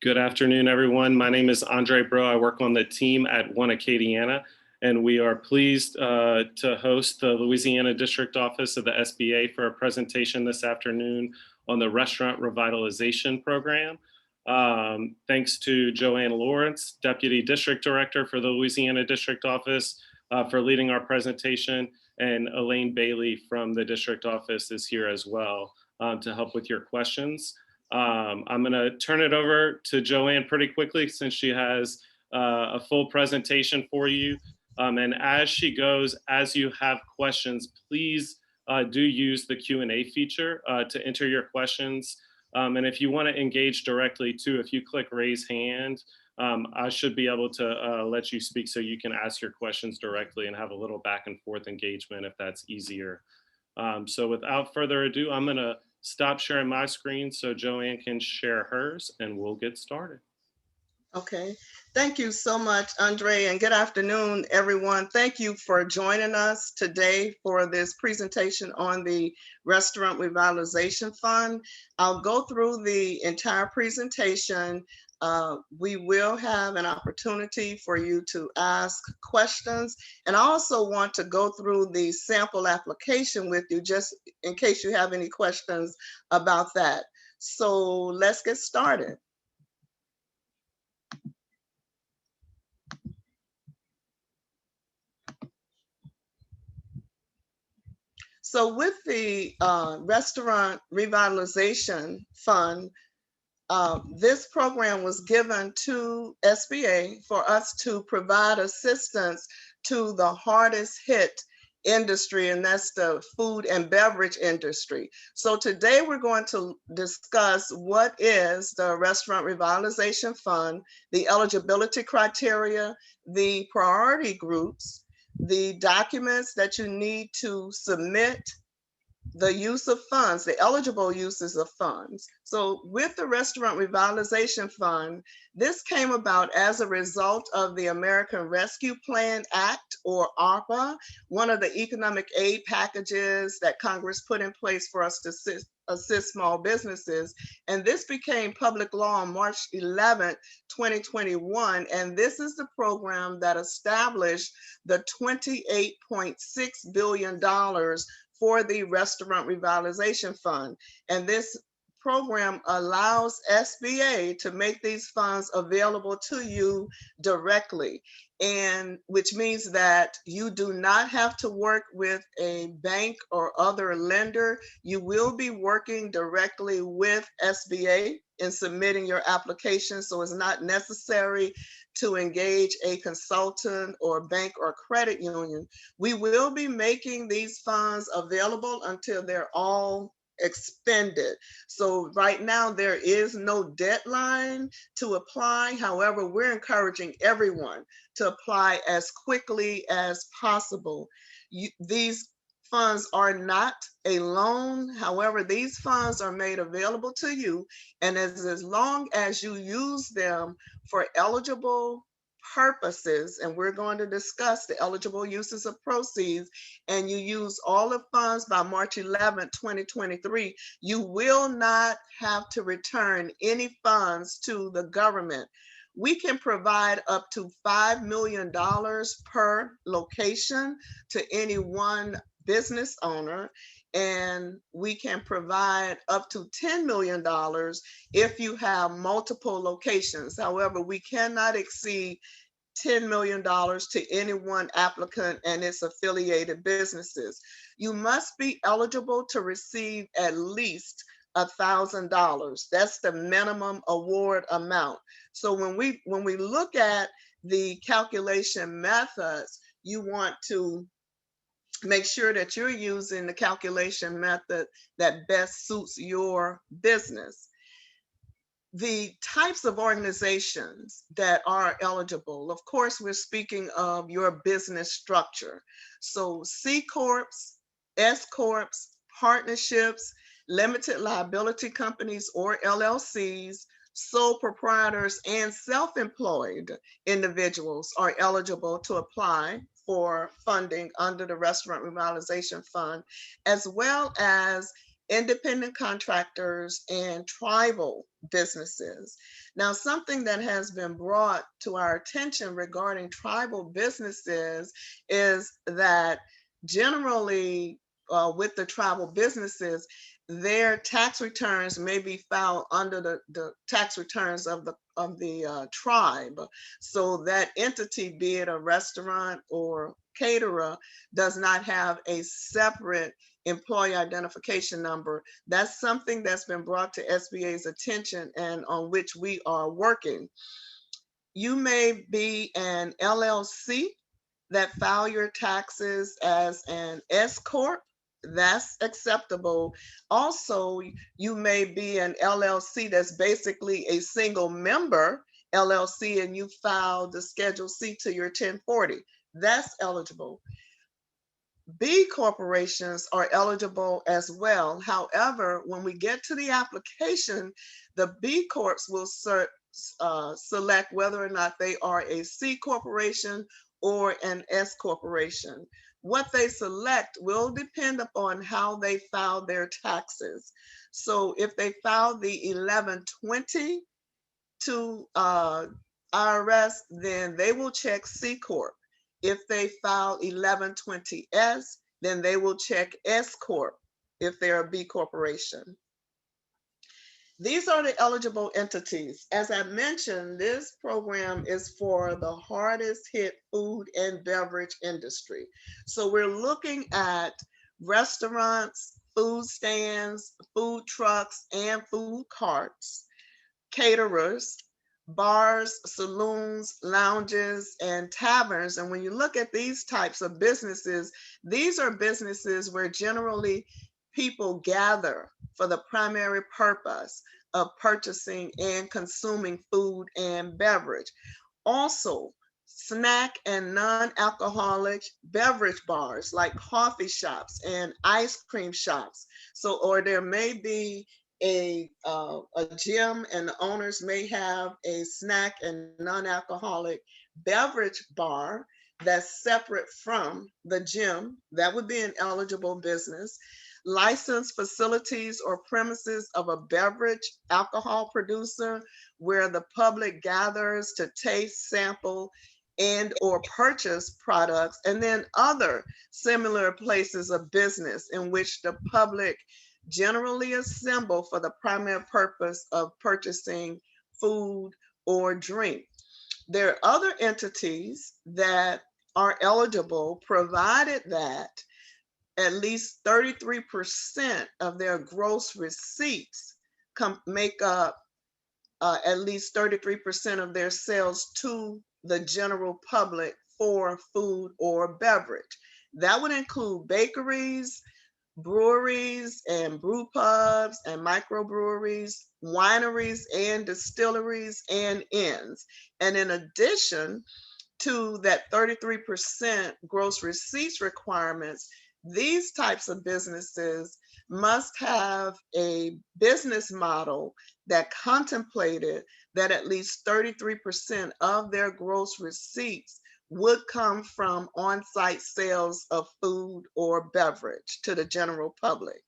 Good afternoon, everyone. My name is Andre Bro. I work on the team at One Acadiana, and we are pleased to host the Louisiana District Office of the SBA for a presentation this afternoon on the Restaurant Revitalization Program. Thanks to Joanne Lawrence, Deputy District Director for the Louisiana District Office, for leading our presentation, and Elaine Bailey from the District Office is here as well to help with your questions. I'm going to turn it over to Joanne pretty quickly since she has a full presentation for you. And as she goes, as you have questions, please do use the Q&A feature to enter your questions. And if you want to engage directly too, if you click raise hand, I should be able to let you speak so you can ask your questions directly and have a little back and forth engagement if that's easier. So without further ado, I'm going to stop sharing my screen so Joanne can share hers and we'll get started. Okay, thank you so much, Andre, and good afternoon, everyone. Thank you for joining us today for this presentation on the Restaurant Revitalization Fund. I'll go through the entire presentation. We will have an opportunity for you to ask questions. And I also want to go through the sample application with you just in case you have any questions about that. So let's get started. So with the Restaurant Revitalization Fund, this program was given to SBA for us to provide assistance to the hardest hit industry, and that's the food and beverage industry. So today we're going to discuss what is the Restaurant Revitalization Fund, the eligibility criteria, the priority groups, the documents that you need to submit, the use of funds, the eligible uses of funds. So with the Restaurant Revitalization Fund, this came about as a result of the American Rescue Plan Act, or ARPA, one of the economic aid packages that Congress put in place for us to assist small businesses. And this became public law on March 11th, 2021. And this is the program that established the $28.6 billion for the Restaurant Revitalization Fund. And this program allows SBA to make these funds available to you directly, and which means that you do not have to work with a bank or other lender. You will be working directly with SBA in submitting your application, so it's not necessary to engage a consultant or bank or credit union. We will be making these funds available until they're all expended. So right now there is no deadline to apply. However, we're encouraging everyone to apply as quickly as possible. These funds are not a loan. However, these funds are made available to you, and as long as you use them for eligible purposes, and we're going to discuss the eligible uses of proceeds, and you use all the funds by March 11, 2023, you will not have to return any funds to the government. We can provide up to $5 million per location to any one business owner, and we can provide up to $10 million if you have multiple locations. However, we cannot exceed $10 million to any one applicant and its affiliated businesses. You must be eligible to receive at least $1,000. That's the minimum award amount. So when we look at the calculation methods, you want to make sure that you're using the calculation method that best suits your business. The types of organizations that are eligible, of course, we're speaking of your business structure. So C Corps, S Corps, partnerships, limited liability companies or LLCs, sole proprietors, and self-employed individuals are eligible to apply for funding under the Restaurant Revitalization Fund, as well as independent contractors, and tribal businesses. Now, something that has been brought to our attention regarding tribal businesses is that generally, with the tribal businesses, their tax returns may be filed under the tax returns of the tribe. So that entity, be it a restaurant or caterer, does not have a separate employee identification number. That's something that's been brought to SBA's attention and on which we are working. You may be an LLC that file your taxes as an S corp. That's acceptable. Also, you may be an LLC that's basically a single member LLC, and you file the Schedule C to your 1040. That's eligible. B corporations are eligible as well. However, when we get to the application, the B Corps will select whether or not they are a C corporation or an S corporation. What they select will depend upon how they file their taxes. So if they file the 1120 to IRS, then they will check C Corp. If they file 1120S, then they will check S Corp if they're a B corporation. These are the eligible entities. As I mentioned, this program is for the hardest hit food and beverage industry. So we're looking at restaurants, food stands, food trucks, and food carts, caterers, bars, saloons, lounges, and taverns. And when you look at these types of businesses, these are businesses where generally people gather for the primary purpose of purchasing and consuming food and beverage. Also, snack and non-alcoholic beverage bars like coffee shops and ice cream shops. So, or there may be a gym, and the owners may have a snack and non-alcoholic beverage bar that's separate from the gym. That would be an eligible business. Licensed facilities or premises of a beverage alcohol producer where the public gathers to taste, sample, and or purchase products, and then other similar places of business in which the public generally assemble for the primary purpose of purchasing food or drink. There are other entities that are eligible provided that at least 33% of their gross receipts make up at least 33% of their sales to the general public for food or beverage. That would include bakeries, breweries and brew pubs and microbreweries, wineries and distilleries and inns. And in addition to that 33% gross receipts requirements, these types of businesses must have a business model that contemplated that at least 33% of their gross receipts would come from on-site sales of food or beverage to the general public.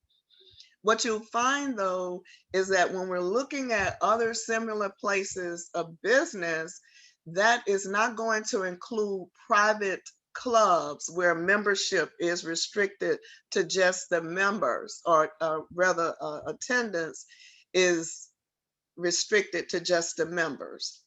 What you'll find though is that when we're looking at other similar places of business, that is not going to include private clubs where membership is restricted to just the members, or rather attendance is restricted to just the members.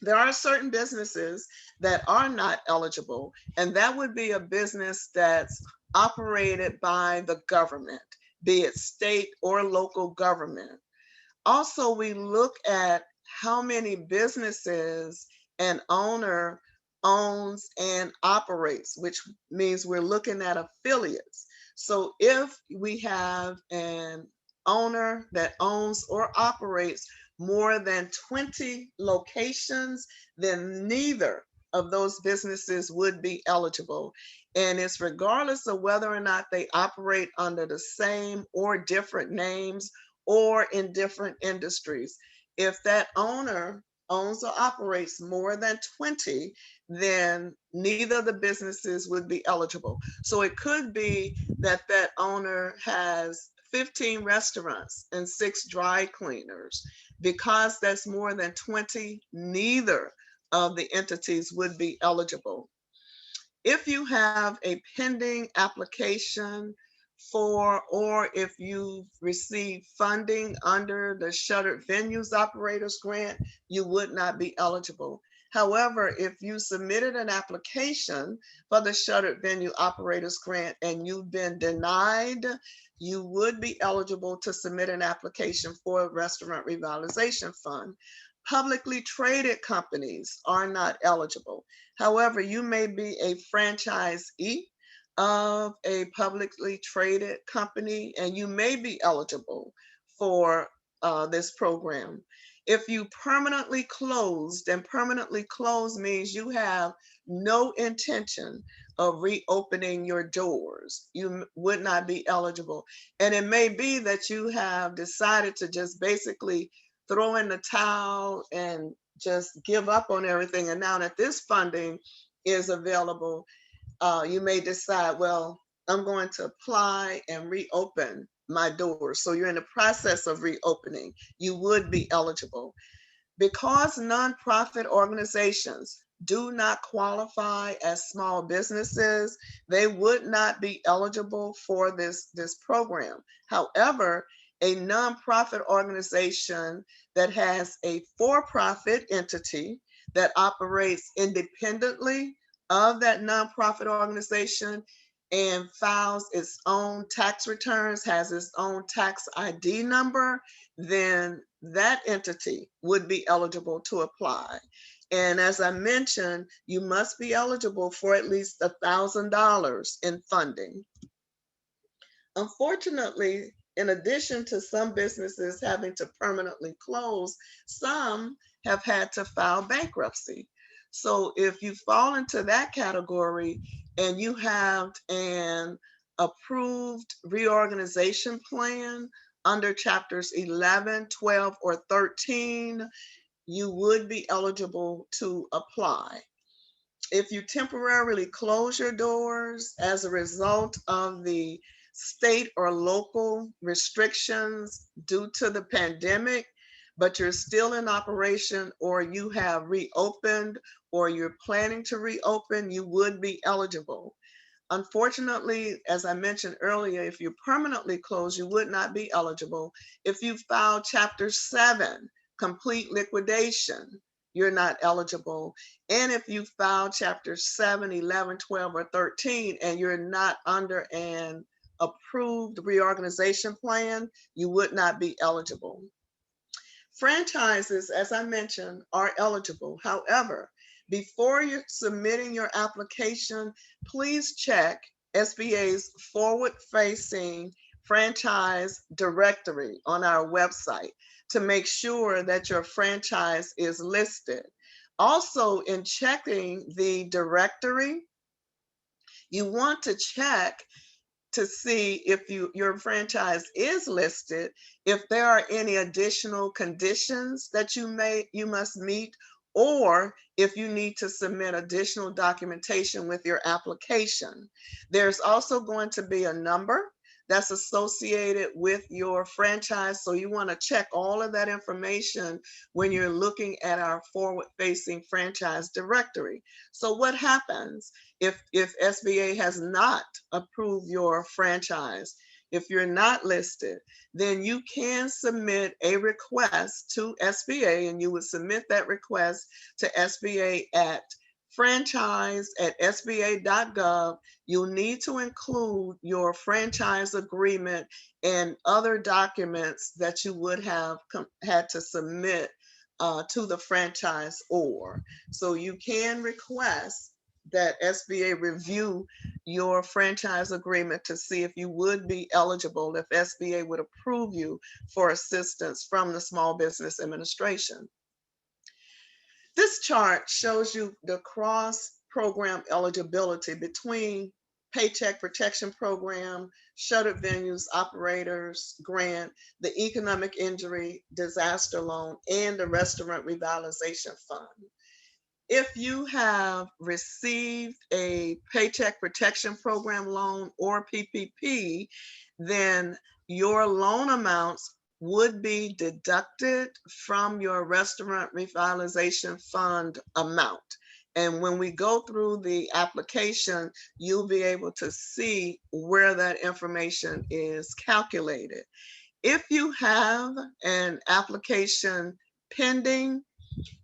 There are certain businesses that are not eligible, and that would be a business that's operated by the government, be it state or local government. Also, we look at how many businesses an owner owns and operates, which means we're looking at affiliates. So if we have an owner that owns or operates more than 20 locations, then neither of those businesses would be eligible. And it's regardless of whether or not they operate under the same or different names or in different industries. If that owner owns or operates more than 20, then neither of the businesses would be eligible. So it could be that that owner has 15 restaurants and 6 dry cleaners. Because that's more than 20, neither of the entities would be eligible. If you have a pending application for, or if you've received funding under the Shuttered Venues Operators Grant, you would not be eligible. However, if you submitted an application for the Shuttered Venue Operators Grant and you've been denied, you would be eligible to submit an application for a Restaurant Revitalization Fund. Publicly traded companies are not eligible. However, you may be a franchisee of a publicly traded company and you may be eligible for this program. If you permanently closed, and permanently closed means you have no intention of reopening your doors, you would not be eligible. And it may be that you have decided to just basically throw in the towel and just give up on everything. And now that this funding is available, you may decide, well, I'm going to apply and reopen my doors. So you're in the process of reopening, you would be eligible. Because nonprofit organizations do not qualify as small businesses, they would not be eligible for this program. However, a nonprofit organization that has a for-profit entity that operates independently of that nonprofit organization and files its own tax returns, has its own tax ID number, then that entity would be eligible to apply. And as I mentioned, you must be eligible for at least $1,000 in funding. Unfortunately, in addition to some businesses having to permanently close, some have had to file bankruptcy. So if you fall into that category and you have an approved reorganization plan under chapters 11, 12, or 13, you would be eligible to apply. If you temporarily close your doors as a result of the state or local restrictions due to the pandemic, but you're still in operation, or you have reopened, or you're planning to reopen, you would be eligible. Unfortunately, as I mentioned earlier, if you permanently close, you would not be eligible. If you filed Chapter 7, complete liquidation, you're not eligible. And if you filed Chapter 7, 11, 12, or 13, and you're not under an approved reorganization plan, you would not be eligible. Franchises, as I mentioned, are eligible. However, before you're submitting your application, please check SBA's forward-facing franchise directory on our website to make sure that your franchise is listed. Also, in checking the directory, you want to check to see if your franchise is listed, if there are any additional conditions that you must meet, or if you need to submit additional documentation with your application. There's also going to be a number that's associated with your franchise. So you want to check all of that information when you're looking at our forward-facing franchise directory. So what happens if SBA has not approved your franchise? If you're not listed, then you can submit a request to SBA, and you would submit that request to SBA at franchise@sba.gov. You'll need to include your franchise agreement and other documents that you would have had to submit to the franchisor. So you can request that SBA review your franchise agreement to see if you would be eligible, if SBA would approve you for assistance from the Small Business Administration. This chart shows you the cross-program eligibility between Paycheck Protection Program, Shuttered Venues Operators Grant, the Economic Injury Disaster Loan, and the Restaurant Revitalization Fund. If you have received a Paycheck Protection Program loan or PPP, then your loan amounts would be deducted from your Restaurant Revitalization Fund amount. And when we go through the application, you'll be able to see where that information is calculated. If you have an application pending,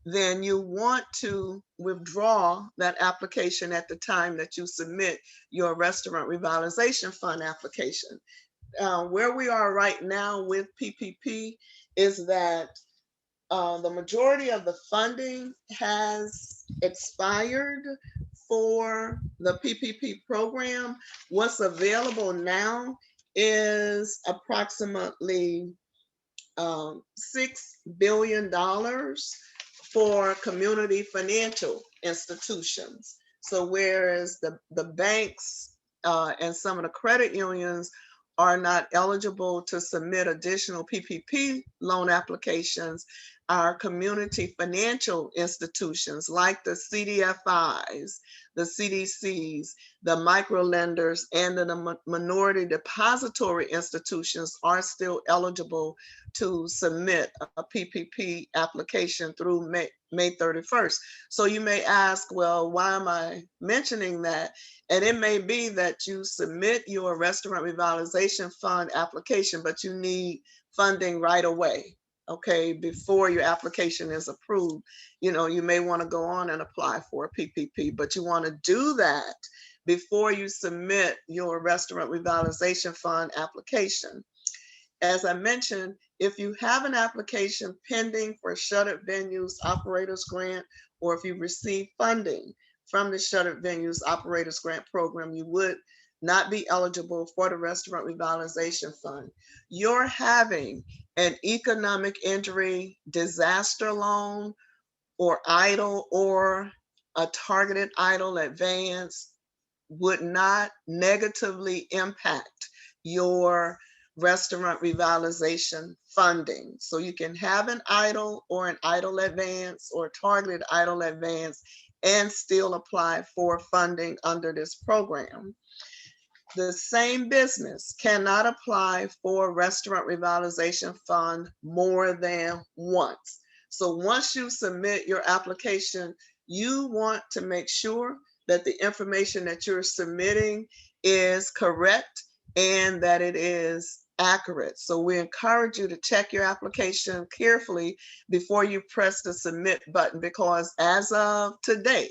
then you want to withdraw that application at the time that you submit your Restaurant Revitalization Fund application. Where we are right now with PPP is that the majority of the funding has expired for the PPP program. What's available now is approximately $6 billion for community financial institutions. So whereas the banks and some of the credit unions are not eligible to submit additional PPP loan applications, our community financial institutions like the CDFIs, the CDCs, the micro lenders, and the minority depository institutions are still eligible to submit a PPP application through May 31st. So you may ask, well, why am I mentioning that? And it may be that you submit your Restaurant Revitalization Fund application, but you need funding right away, okay, before your application is approved. You know, you may want to go on and apply for a PPP, but you want to do that before you submit your Restaurant Revitalization Fund application. As I mentioned, if you have an application pending for Shuttered Venues Operators Grant, or if you receive funding from the Shuttered Venues Operators Grant Program, you would not be eligible for the Restaurant Revitalization Fund. You're having an economic injury disaster loan or EIDL or a targeted EIDL advance would not negatively impact your Restaurant Revitalization funding. So you can have an EIDL or an EIDL advance or targeted EIDL advance and still apply for funding under this program. The same business cannot apply for Restaurant Revitalization Fund more than once. So once you submit your application, you want to make sure that the information that you're submitting is correct and that it is accurate. So we encourage you to check your application carefully before you press the submit button, because as of today,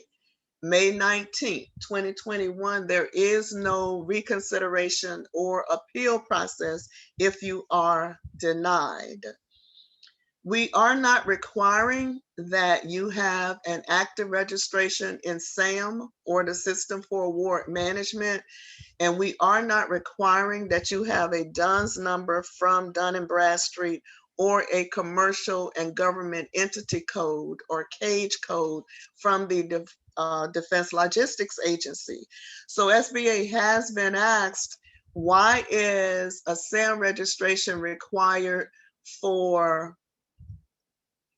May 19th, 2021, there is no reconsideration or appeal process if you are denied. We are not requiring that you have an active registration in SAM or the System for Award Management, and we are not requiring that you have a DUNS number from Dun & Bradstreet or a commercial and government entity code or CAGE code from the Defense Logistics Agency. So SBA has been asked, why is a SAM registration required for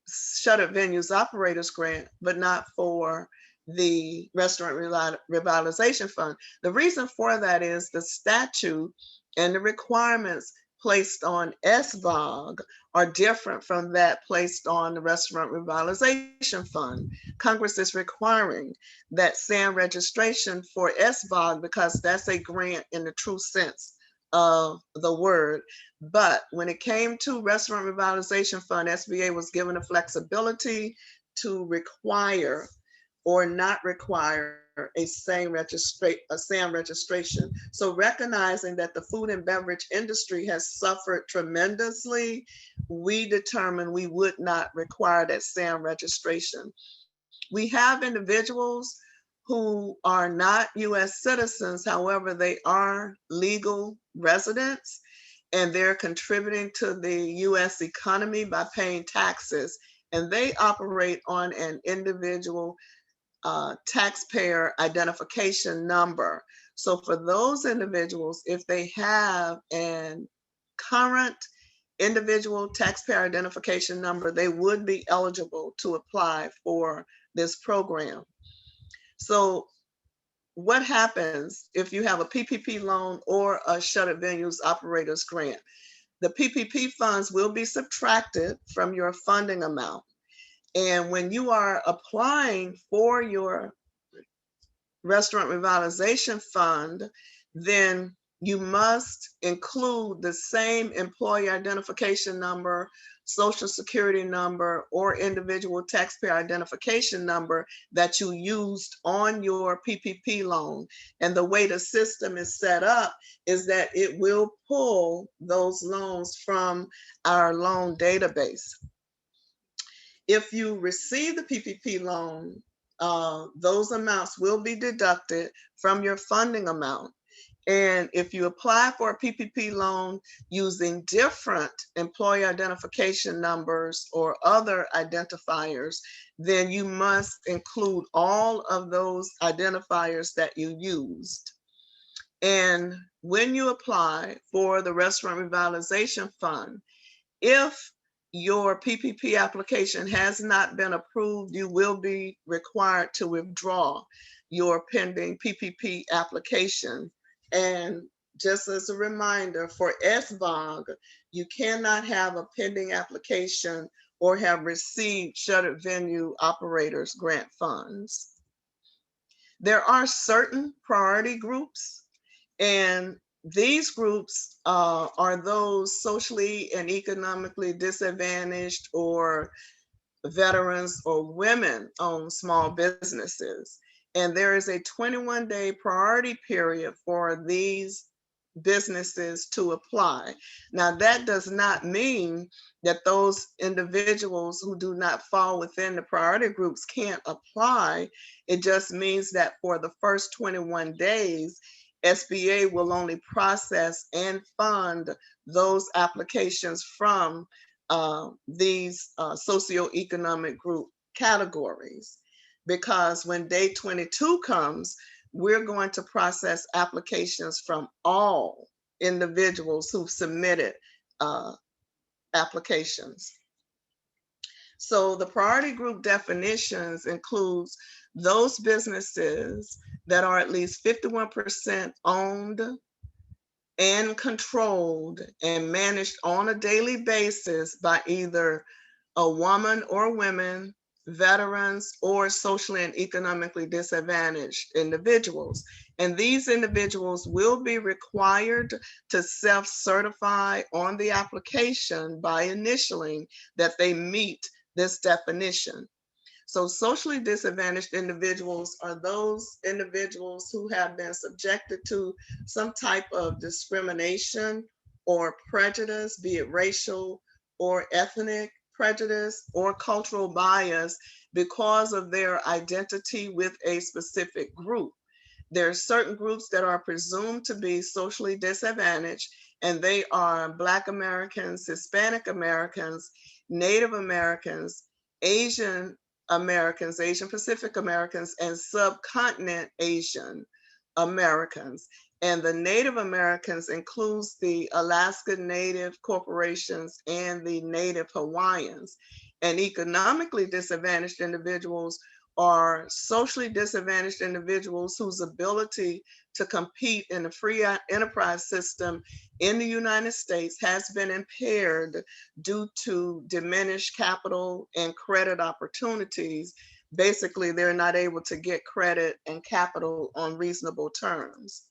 Shuttered Venues Operators Grant, but not for the Restaurant Revitalization Fund? The reason for that is the statute and the requirements placed on SVOG are different from that placed on the Restaurant Revitalization Fund. Congress is requiring that SAM registration for SVOG because that's a grant in the true sense of the word. But when it came to Restaurant Revitalization Fund, SBA was given the flexibility to require or not require a SAM registration. So recognizing that the food and beverage industry has suffered tremendously, we determined we would not require that SAM registration. We have individuals who are not US citizens, however, they are legal residents and they're contributing to the US economy by paying taxes, and they operate on an individual taxpayer identification number. So for those individuals, if they have an current individual taxpayer identification number, they would be eligible to apply for this program. So what happens if you have a PPP loan or a shuttered venues operators grant? The PPP funds will be subtracted from your funding amount. And when you are applying for your Restaurant Revitalization Fund, then you must include the same employee identification number, social security number, or individual taxpayer identification number that you used on your PPP loan. And the way the system is set up is that it will pull those loans from our loan database. If you receive the PPP loan, those amounts will be deducted from your funding amount. And if you apply for a PPP loan using different employee identification numbers or other identifiers, then you must include all of those identifiers that you used. And when you apply for the Restaurant Revitalization Fund, if your PPP application has not been approved, you will be required to withdraw your pending PPP application. And just as a reminder, for SBOG, you cannot have a pending application or have received shuttered venue operators grant funds. There are certain priority groups, and these groups are those socially and economically disadvantaged or veterans or women-owned small businesses. And there is a 21-day priority period for these businesses to apply. Now, that does not mean that those individuals who do not fall within the priority groups can't apply. It just means that for the first 21 days, SBA will only process and fund those applications from these socioeconomic group categories. Because when day 22 comes, we're going to process applications from all individuals who've submitted applications. So the priority group definitions includes those businesses that are at least 51% owned and controlled and managed on a daily basis by either a woman or women, veterans, or socially and economically disadvantaged individuals. And these individuals will be required to self-certify on the application by initialing that they meet this definition. So socially disadvantaged individuals are those individuals who have been subjected to some type of discrimination or prejudice, be it racial or ethnic prejudice or cultural bias because of their identity with a specific group. There are certain groups that are presumed to be socially disadvantaged, and they are Black Americans, Hispanic Americans, Native Americans, Asian Americans, Asian Pacific Americans, and subcontinent Asian Americans. And the Native Americans includes the Alaska Native corporations and the Native Hawaiians. And economically disadvantaged individuals are socially disadvantaged individuals whose ability to compete in the free enterprise system in the United States has been impaired due to diminished capital and credit opportunities. Basically, they're not able to get credit and capital on reasonable terms.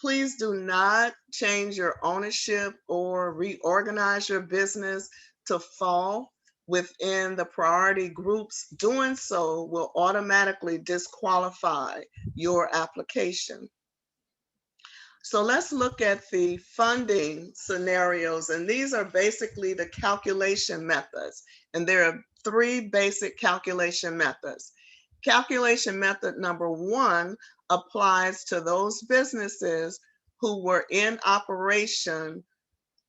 Please do not change your ownership or reorganize your business to fall within the priority groups. Doing so will automatically disqualify your application. So let's look at the funding scenarios, and these are basically the calculation methods. And there are three basic calculation methods. Calculation method number one applies to those businesses who were in operation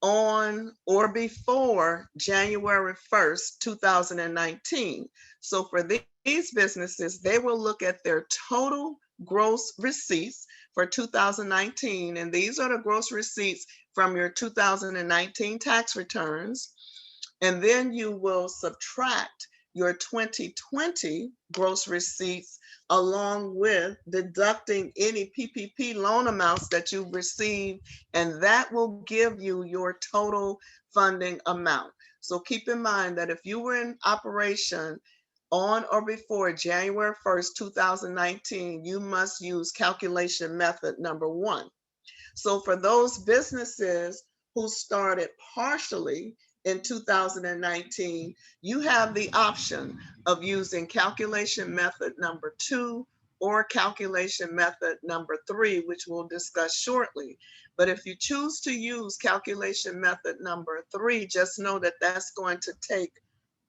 on or before January 1st, 2019. So for these businesses, they will look at their total gross receipts for 2019. And these are the gross receipts from your 2019 tax returns. And then you will subtract your 2020 gross receipts along with deducting any PPP loan amounts that you've received, and that will give you your total funding amount. So keep in mind that if you were in operation on or before January 1st, 2019, you must use calculation method number 1. So for those businesses who started partially in 2019, you have the option of using calculation method number 2 or calculation method number 3, which we'll discuss shortly. But if you choose to use calculation method number 3, just know that that's going to take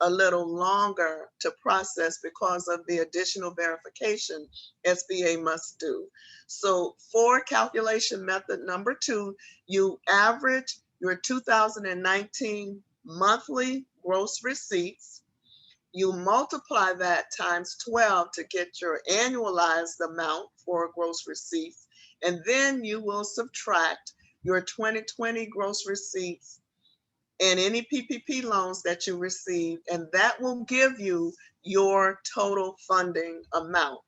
a little longer to process because of the additional verification SBA must do. So for calculation method number 2, you average your 2019 monthly gross receipts. You multiply that times 12 to get your annualized amount for gross receipts. And then you will subtract your 2020 gross receipts and any PPP loans that you received, and that will give you your total funding amount.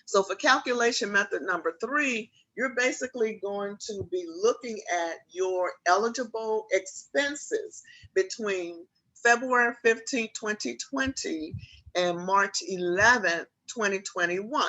So for calculation method number 3, you're basically going to be looking at your eligible expenses between February 15, 2020 and March 11, 2021.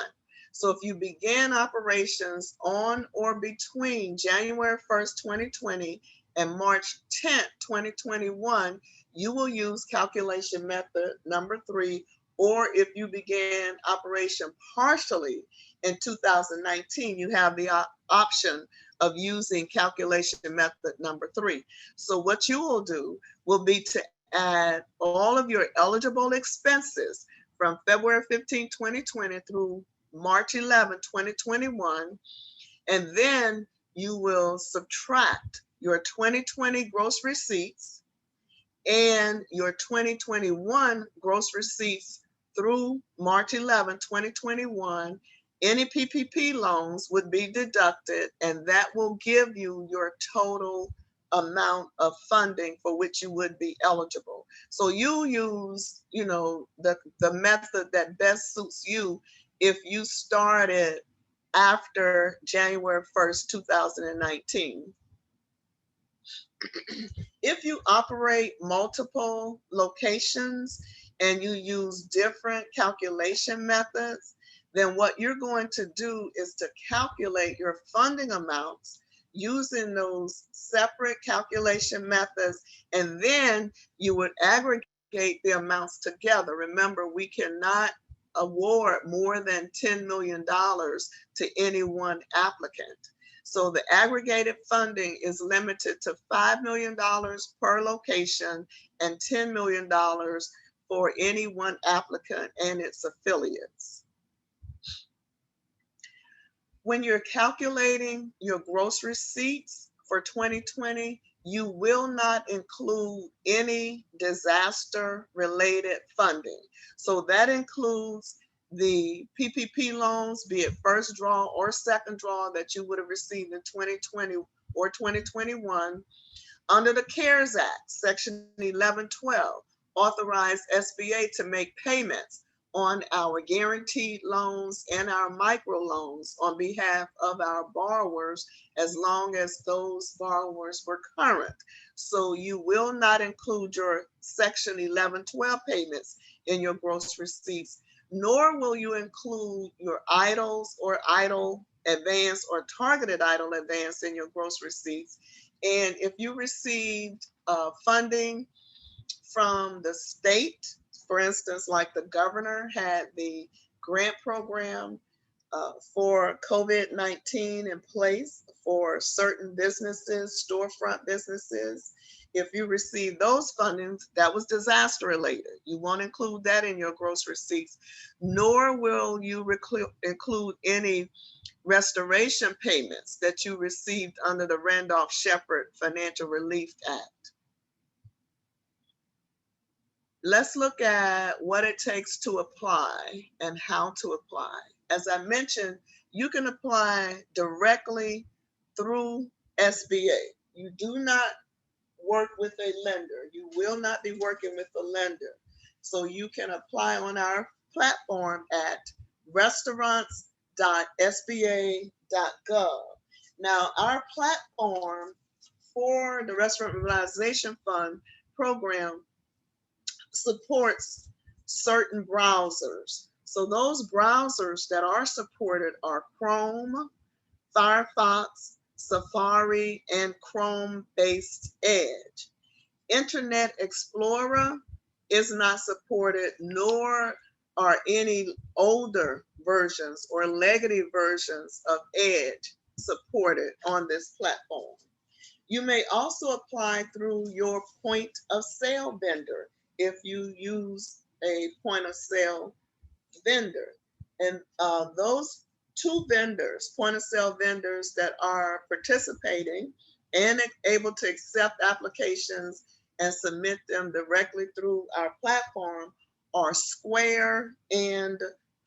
So if you began operations on or between January 1st, 2020 and March 10th, 2021, you will use calculation method number 3. Or if you began operation partially in 2019, you have the option of using calculation method number 3. So what you will do will be to add all of your eligible expenses from February 15, 2020 through March 11, 2021, and then you will subtract your 2020 gross receipts and your 2021 gross receipts through March 11, 2021. Any PPP loans would be deducted, and that will give you your total amount of funding for which you would be eligible. So you use, the method that best suits you if you started after January 1st, 2019. If you operate multiple locations and you use different calculation methods, then what you're going to do is to calculate your funding amounts using those separate calculation methods, and then you would aggregate the amounts together. Remember, we cannot award more than $10 million to any one applicant. So the aggregated funding is limited to $5 million per location and $10 million for any one applicant and its affiliates. When you're calculating your gross receipts for 2020, you will not include any disaster-related funding. So that includes the PPP loans, be it first draw or second draw, that you would have received in 2020 or 2021. Under the CARES Act, Section 1112 authorized SBA to make payments on our guaranteed loans and our microloans on behalf of our borrowers, as long as those borrowers were current. So you will not include your Section 1112 payments in your gross receipts, nor will you include your IDLs or idle advance or targeted idle advance in your gross receipts. And if you received funding from the state, for instance, like the governor had the grant program for COVID-19 in place for certain businesses, storefront businesses. If you receive those fundings, that was disaster related. You won't include that in your gross receipts, nor will you include any restoration payments that you received under the Randolph-Shepard Financial Relief Act. Let's look at what it takes to apply and how to apply. As I mentioned, you can apply directly through SBA. You do not work with a lender. You will not be working with a lender. So you can apply on our platform at restaurants.sba.gov. Now, our platform for the Restaurant Revitalization Fund program supports certain browsers. So those browsers that are supported are Chrome, Firefox, Safari, and Chrome-based Edge. Internet Explorer is not supported, nor are any older versions or legacy versions of Edge supported on this platform. You may also apply through your point of sale vendor if you use a point of sale vendor. And those two vendors, point of sale vendors that are participating and able to accept applications and submit them directly through our platform are Square and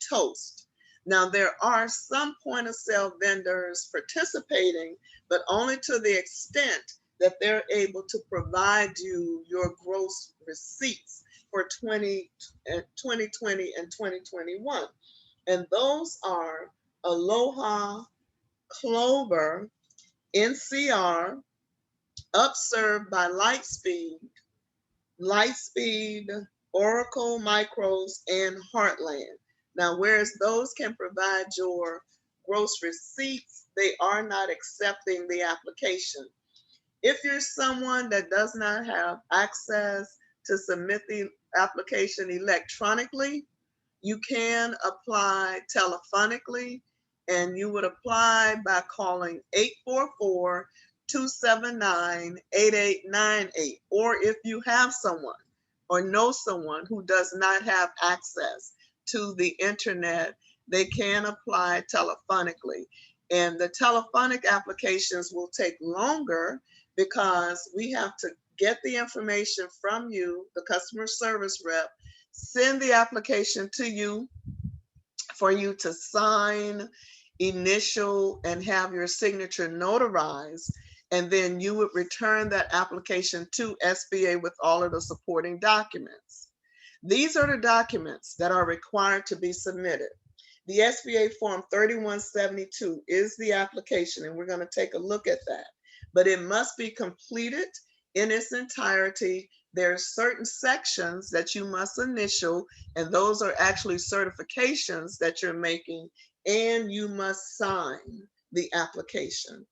Toast. Now, there are some point of sale vendors participating, but only to the extent that they're able to provide you your gross receipts for 2020 and 2021. And those are Aloha, Clover, NCR, Upserved by Lightspeed, Oracle Micros, and Heartland. Now, whereas those can provide your gross receipts, they are not accepting the application. If you're someone that does not have access to submit the application electronically, you can apply telephonically, and you would apply by calling 844-279-8898. Or if you have someone or know someone who does not have access to the internet, they can apply telephonically. And the telephonic applications will take longer because we have to get the information from you, the customer service rep, send the application to you for you to sign, initial, and have your signature notarized. And then you would return that application to SBA with all of the supporting documents. These are the documents that are required to be submitted. The SBA Form 3172 is the application, and we're going to take a look at that. But it must be completed in its entirety. There are certain sections that you must initial, and those are actually certifications that you're making, and you must sign the application.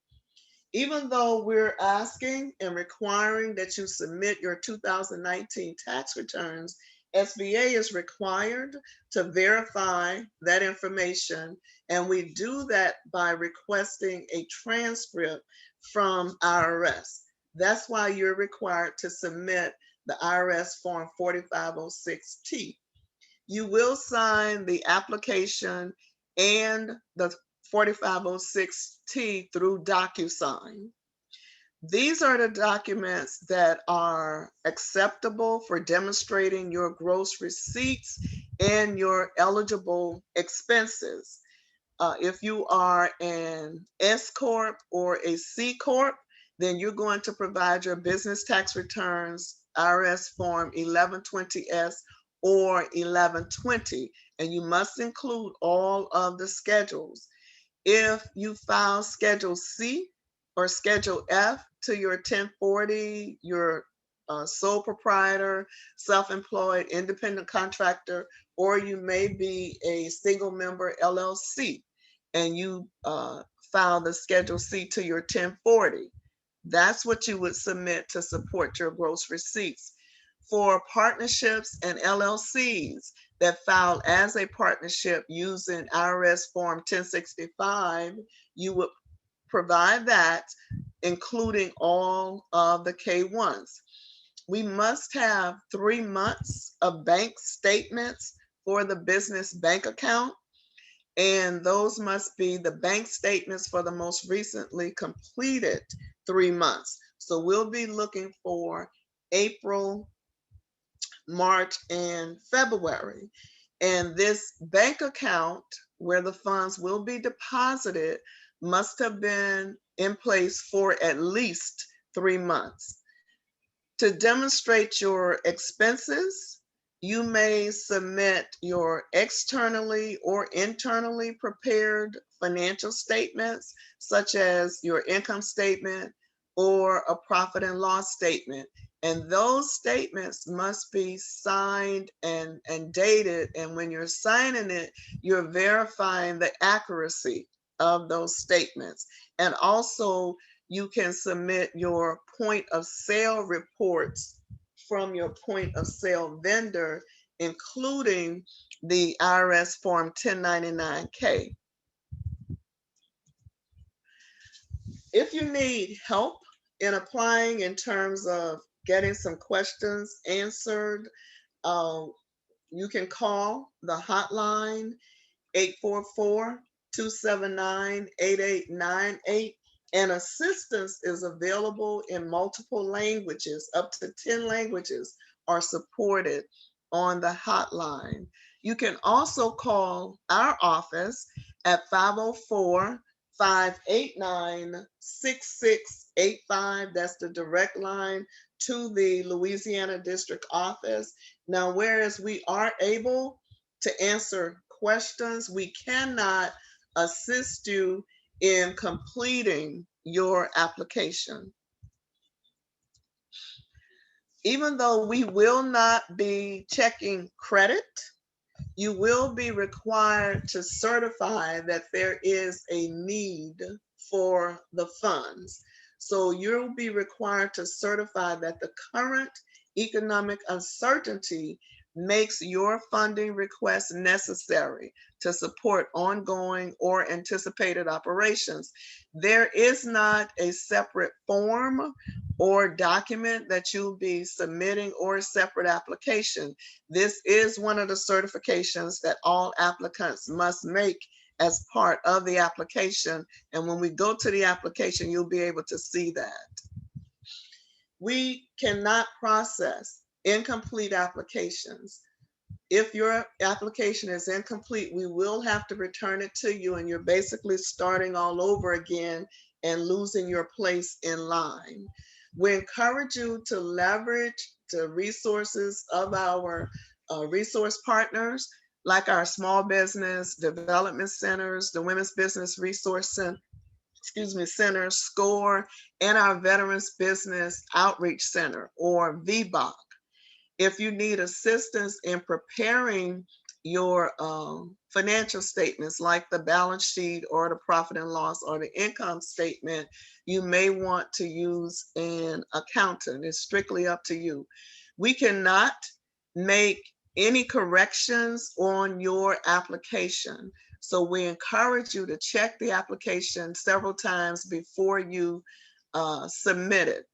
Even though we're asking and requiring that you submit your 2019 tax returns, SBA is required to verify that information, and we do that by requesting a transcript from IRS. That's why you're required to submit the IRS Form 4506T. You will sign the application and the 4506T through DocuSign. These are the documents that are acceptable for demonstrating your gross receipts and your eligible expenses. If you are an S Corp or a C Corp, then you're going to provide your business tax returns, IRS Form 1120S or 1120, and you must include all of the schedules. If you file Schedule C or Schedule F to your 1040, your sole proprietor, self-employed, independent contractor, or you may be a single member LLC, and you file the Schedule C to your 1040. That's what you would submit to support your gross receipts. For partnerships and LLCs that file as a partnership using IRS Form 1065, you would provide that, including all of the K1s. We must have 3 months of bank statements for the business bank account, and those must be the bank statements for the most recently completed 3 months. So we'll be looking for April, March, and February. And this bank account where the funds will be deposited must have been in place for at least 3 months. To demonstrate your expenses, You may submit your externally or internally prepared financial statements, such as your income statement or a profit and loss statement. And those statements must be signed and dated. And when you're signing it, you're verifying the accuracy of those statements. And also, you can submit your point of sale reports from your point of sale vendor, including the IRS Form 1099-K. If you need help in applying in terms of getting some questions answered, you can call the hotline 844-279-8898, and assistance is available in multiple languages. Up to 10 languages are supported on the hotline. You can also call our office at 504-589-6685. That's the direct line to the Louisiana District Office. Now, whereas we are able to answer questions, we cannot assist you in completing your application. Even though we will not be checking credit, you will be required to certify that there is a need for the funds. So you'll be required to certify that the current economic uncertainty makes your funding request necessary to support ongoing or anticipated operations. There is not a separate form or document that you'll be submitting or a separate application. This is one of the certifications that all applicants must make as part of the application. And when we go to the application, you'll be able to see that. We cannot process incomplete applications. If your application is incomplete, we will have to return it to you, and you're basically starting all over again and losing your place in line. We encourage you to leverage the resources of our resource partners, like our small business development centers, the Women's Business Resource Center, Center, SCORE, and our Veterans Business Outreach Center, or VBOC. If you need assistance in preparing your financial statements, like the balance sheet or the profit and loss or the income statement, you may want to use an accountant. It's strictly up to you. We cannot make any corrections on your application. So we encourage you to check the application several times before you submit it.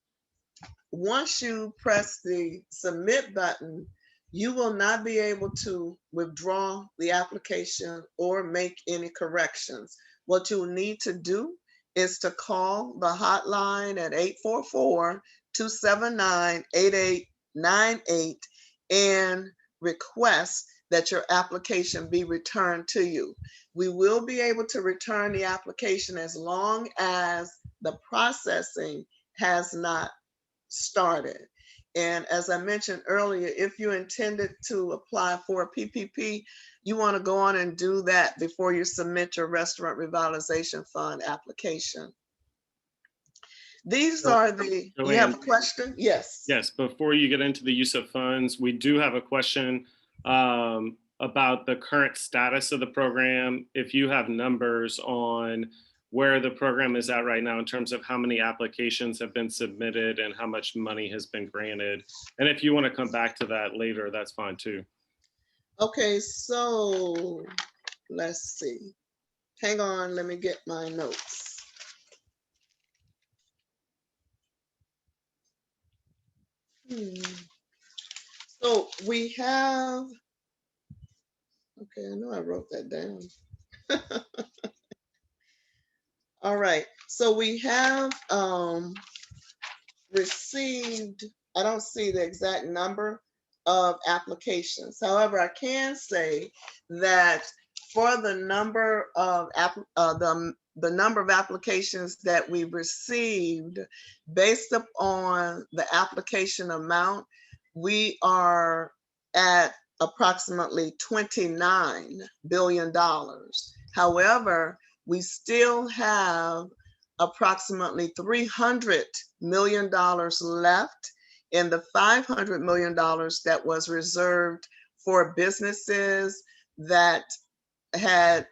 Once you press the submit button, you will not be able to withdraw the application or make any corrections. What you'll need to do is to call the hotline at 844-279-8898 and request that your application be returned to you. We will be able to return the application as long as the processing has not started. And as I mentioned earlier, if you intended to apply for a PPP, you want to go on and do that before you submit your Restaurant Revitalization Fund application. These are the, you have a question? Yes. Yes, before you get into the use of funds, we do have a question about the current status of the program. If you have numbers on where the program is at right now in terms of how many applications have been submitted and how much money has been granted. And if you want to come back to that later, that's fine too. Okay, so let's see. Hang on, let me get my notes. So we have, okay, I know I wrote that down. All right, so we have received, I don't see the exact number of applications. However, I can say that for the number of the number of applications that we received, based upon the application amount, we are at approximately $29 billion. However, we still have approximately $300 million left in the $500 million that was reserved for businesses that had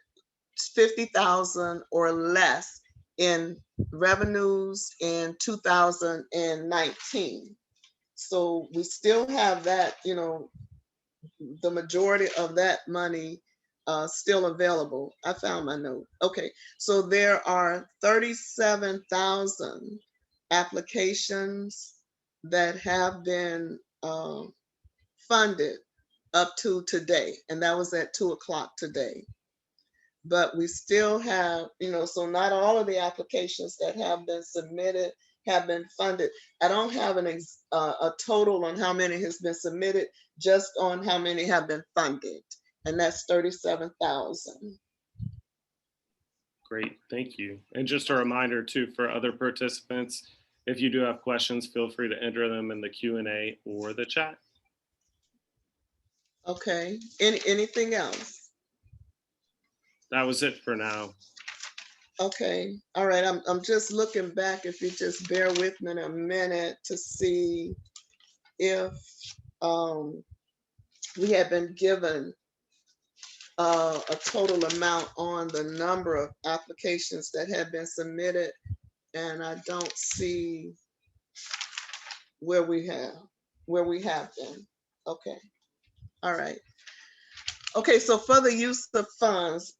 50,000 or less in revenues in 2019. So we still have that, the majority of that money still available. I found my note. Okay, so there are 37,000 applications that have been funded up to today, and that was at 2:00 today. But we still have, so not all of the applications that have been submitted have been funded. I don't have a total on how many has been submitted, just on how many have been funded, and that's 37,000. Great, thank you. And just a reminder too, for other participants, if you do have questions, feel free to enter them in the Q&A or the chat. Okay, anything else? That was it for now. Okay, all right, I'm just looking back, if you just bear with me a minute to see if we have been given a total amount on the number of applications that have been submitted, and I don't see where we have been. Okay, all right. Okay, so for the use of funds,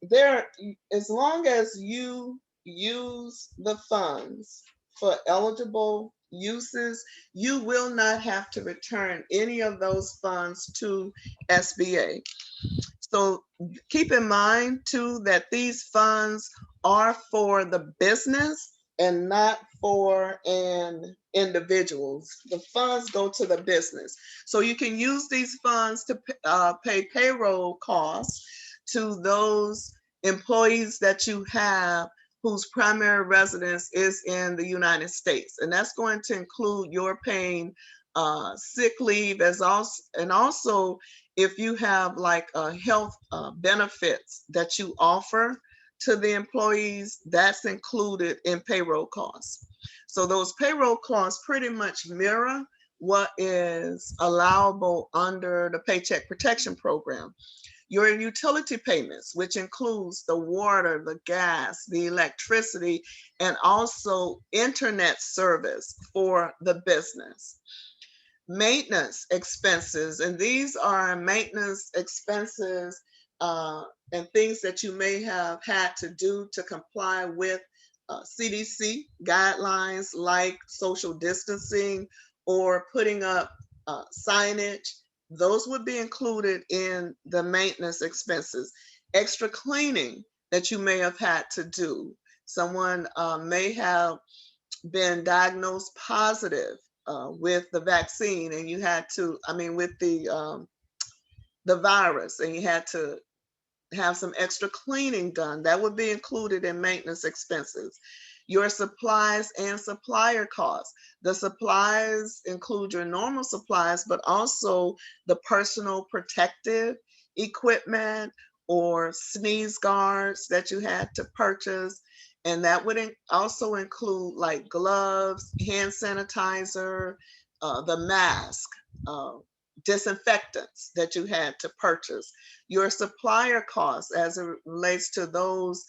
as long as you use the funds for eligible uses, you will not have to return any of those funds to SBA. So keep in mind too that these funds are for the business and not for an individuals. The funds go to the business. So you can use these funds to pay payroll costs to those employees that you have whose primary residence is in the United States. And that's going to include your paying sick leave, and also if you have like health benefits that you offer to the employees, that's included in payroll costs. So those payroll costs pretty much mirror what is allowable under the Paycheck Protection Program. Your utility payments, which includes the water, the gas, the electricity, and also internet service for the business. Maintenance expenses, and these are maintenance expenses and things that you may have had to do to comply with CDC guidelines like social distancing or putting up signage. Those would be included in the maintenance expenses. Extra cleaning that you may have had to do. Someone may have been diagnosed positive with the vaccine, and you had to, with the virus, and you had to have some extra cleaning done. That would be included in maintenance expenses. Your supplies and supplier costs. The supplies include your normal supplies, but also the personal protective equipment or sneeze guards that you had to purchase. And that would also include like gloves, hand sanitizer, the mask, disinfectants that you had to purchase. Your supplier costs as it relates to those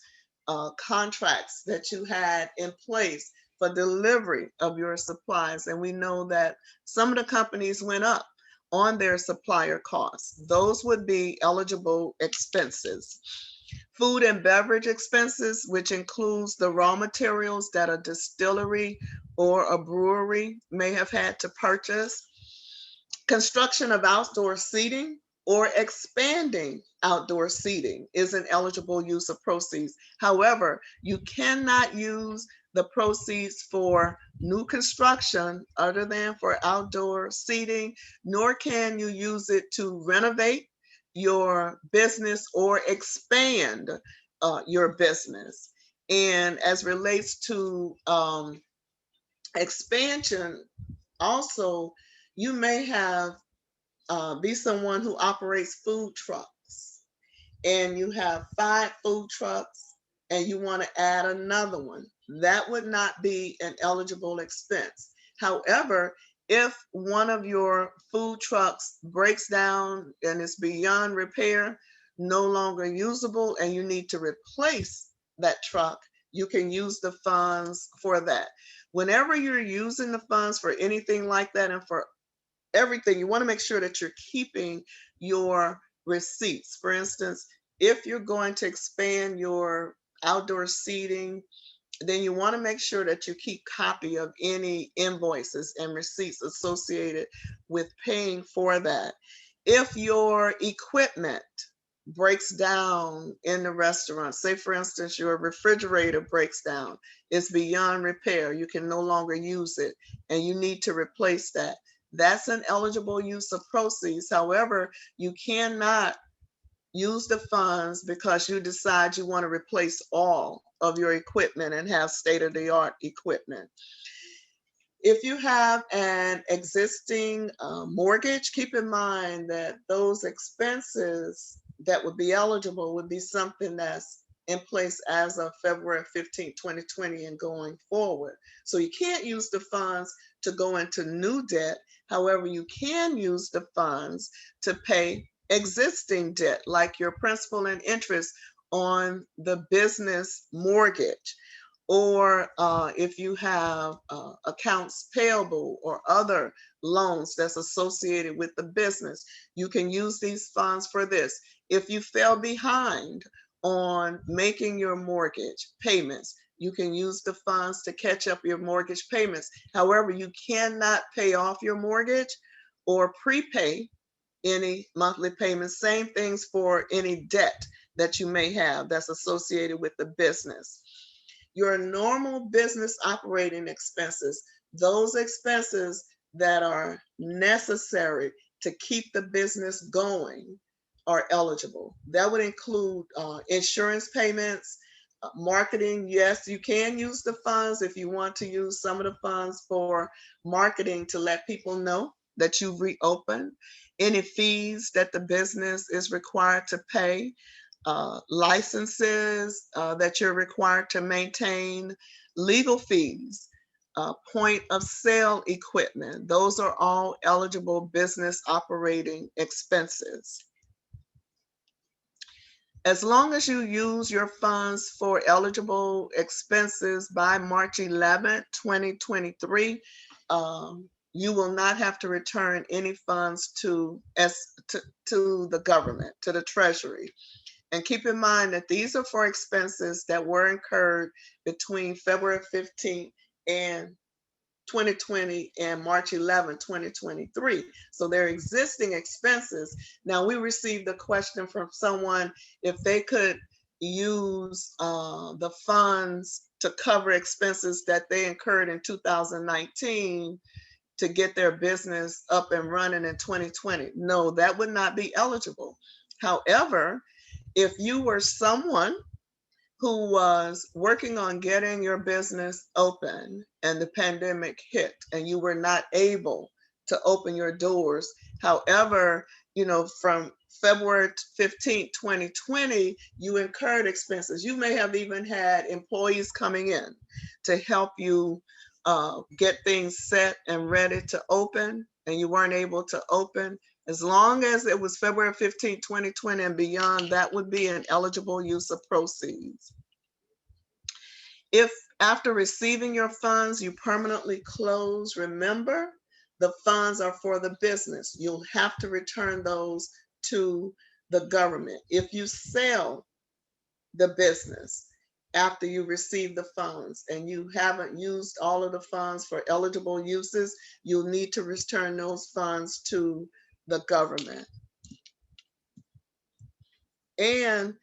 contracts that you had in place for delivery of your supplies. And we know that some of the companies went up on their supplier costs. Those would be eligible expenses. Food and beverage expenses, which includes the raw materials that a distillery or a brewery may have had to purchase. Construction of outdoor seating or expanding outdoor seating is an eligible use of proceeds. However, you cannot use the proceeds for new construction other than for outdoor seating, nor can you use it to renovate your business or expand your business. And as relates to expansion, also, you may have be someone who operates food trucks and you have 5 food trucks and you want to add another one, that would not be an eligible expense. However, if one of your food trucks breaks down and is beyond repair, no longer usable, and you need to replace that truck, you can use the funds for that. Whenever you're using the funds for anything like that and for everything, you want to make sure that you're keeping your receipts. For instance, if you're going to expand your outdoor seating, then you want to make sure that you keep copy of any invoices and receipts associated with paying for that. If your equipment breaks down in the restaurant, say for instance, your refrigerator breaks down, it's beyond repair, you can no longer use it, and you need to replace that. That's an eligible use of proceeds. However, you cannot use the funds because you decide you want to replace all of your equipment and have state-of-the-art equipment. If you have an existing mortgage, keep in mind that those expenses that would be eligible would be something that's in place as of February 15, 2020 and going forward. So you can't use the funds to go into new debt. However, you can use the funds to pay existing debt, like your principal and interest on the business mortgage. Or if you have accounts payable or other loans that's associated with the business, you can use these funds for this. If you fell behind on making your mortgage payments, you can use the funds to catch up your mortgage payments. However, you cannot pay off your mortgage or prepay any monthly payments. Same things for any debt that you may have that's associated with the business. Your normal business operating expenses, those expenses that are necessary to keep the business going, are eligible. That would include insurance payments, marketing. Yes, you can use the funds if you want to use some of the funds for marketing to let people know that you've reopened. Any fees that the business is required to pay, licenses that you're required to maintain, legal fees, point of sale equipment. Those are all eligible business operating expenses. As long as you use your funds for eligible expenses by March 11, 2023, you will not have to return any funds to the government, to the Treasury. And keep in mind that these are for expenses that were incurred between February 15th and 2020 and March 11, 2023. So they're existing expenses. Now, we received a question from someone if they could use the funds to cover expenses that they incurred in 2019 to get their business up and running in 2020. No, that would not be eligible. However, if you were someone who was working on getting your business open and the pandemic hit and you were not able to open your doors, however, from February 15, 2020, you incurred expenses. You may have even had employees coming in to help you get things set and ready to open, and you weren't able to open. As long as it was February 15, 2020 and beyond, that would be an eligible use of proceeds. If after receiving your funds, you permanently close, remember, the funds are for the business. You'll have to return those to the government. If you sell the business after you receive the funds and you haven't used all of the funds for eligible uses, you'll need to return those funds to the government. And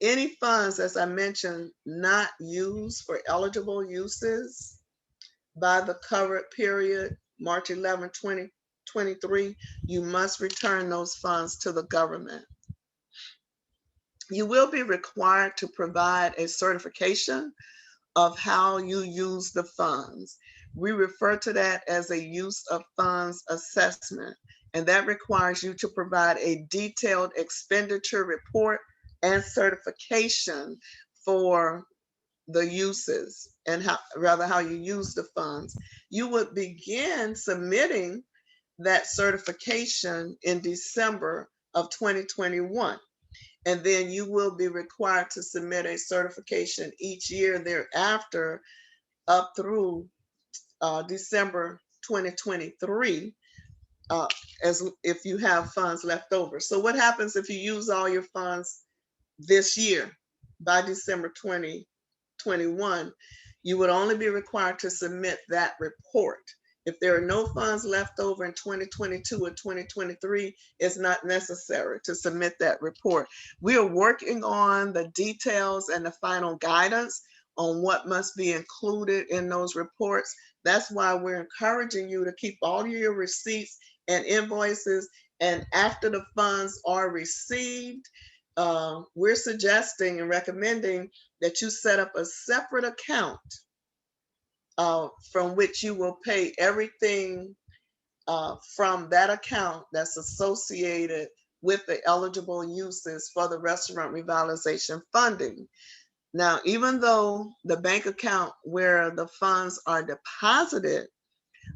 any funds, as I mentioned, not used for eligible uses by the current period, March 11, 2023, you must return those funds to the government. You will be required to provide a certification of how you use the funds. We refer to that as a use of funds assessment. and that requires you to provide a detailed expenditure report and certification for the uses and how you use the funds. You would begin submitting that certification in December of 2021. And then you will be required to submit a certification each year thereafter up through December 2023, as if you have funds left over. So what happens if you use all your funds this year by December 2021? You would only be required to submit that report. If there are no funds left over in 2022 or 2023, it's not necessary to submit that report. We are working on the details and the final guidance on what must be included in those reports. That's why we're encouraging you to keep all your receipts and invoices. And after the funds are received, we're suggesting and recommending that you set up a separate account from which you will pay everything from that account that's associated with the eligible uses for the restaurant revitalization funding. Now, even though the bank account where the funds are deposited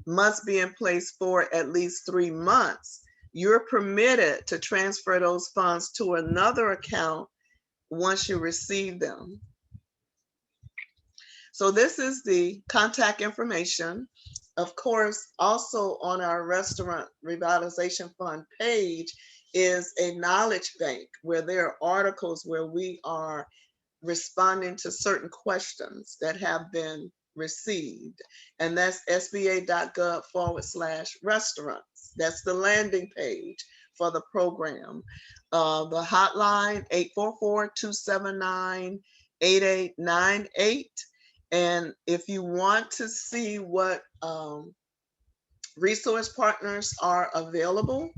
must be in place for at least 3 months, you're permitted to transfer those funds to another account once you receive them. So this is the contact information. Of course, also on our Restaurant Revitalization Fund page is a knowledge bank where there are articles where we are responding to certain questions that have been received. And that's sba.gov/restaurants. That's the landing page for the program. The hotline, 844-279-8898. And if you want to see what resource partners are available,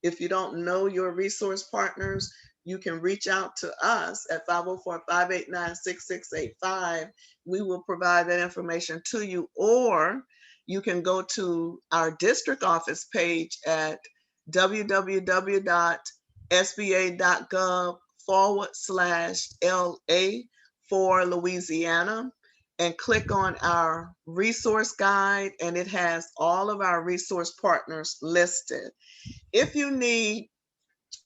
if you don't know your resource partners, you can reach out to us at 504-589-6685. We will provide that information to you, or you can go to our district office page at www.sba.gov/LA for Louisiana, and click on our resource guide, and it has all of our resource partners listed. If you need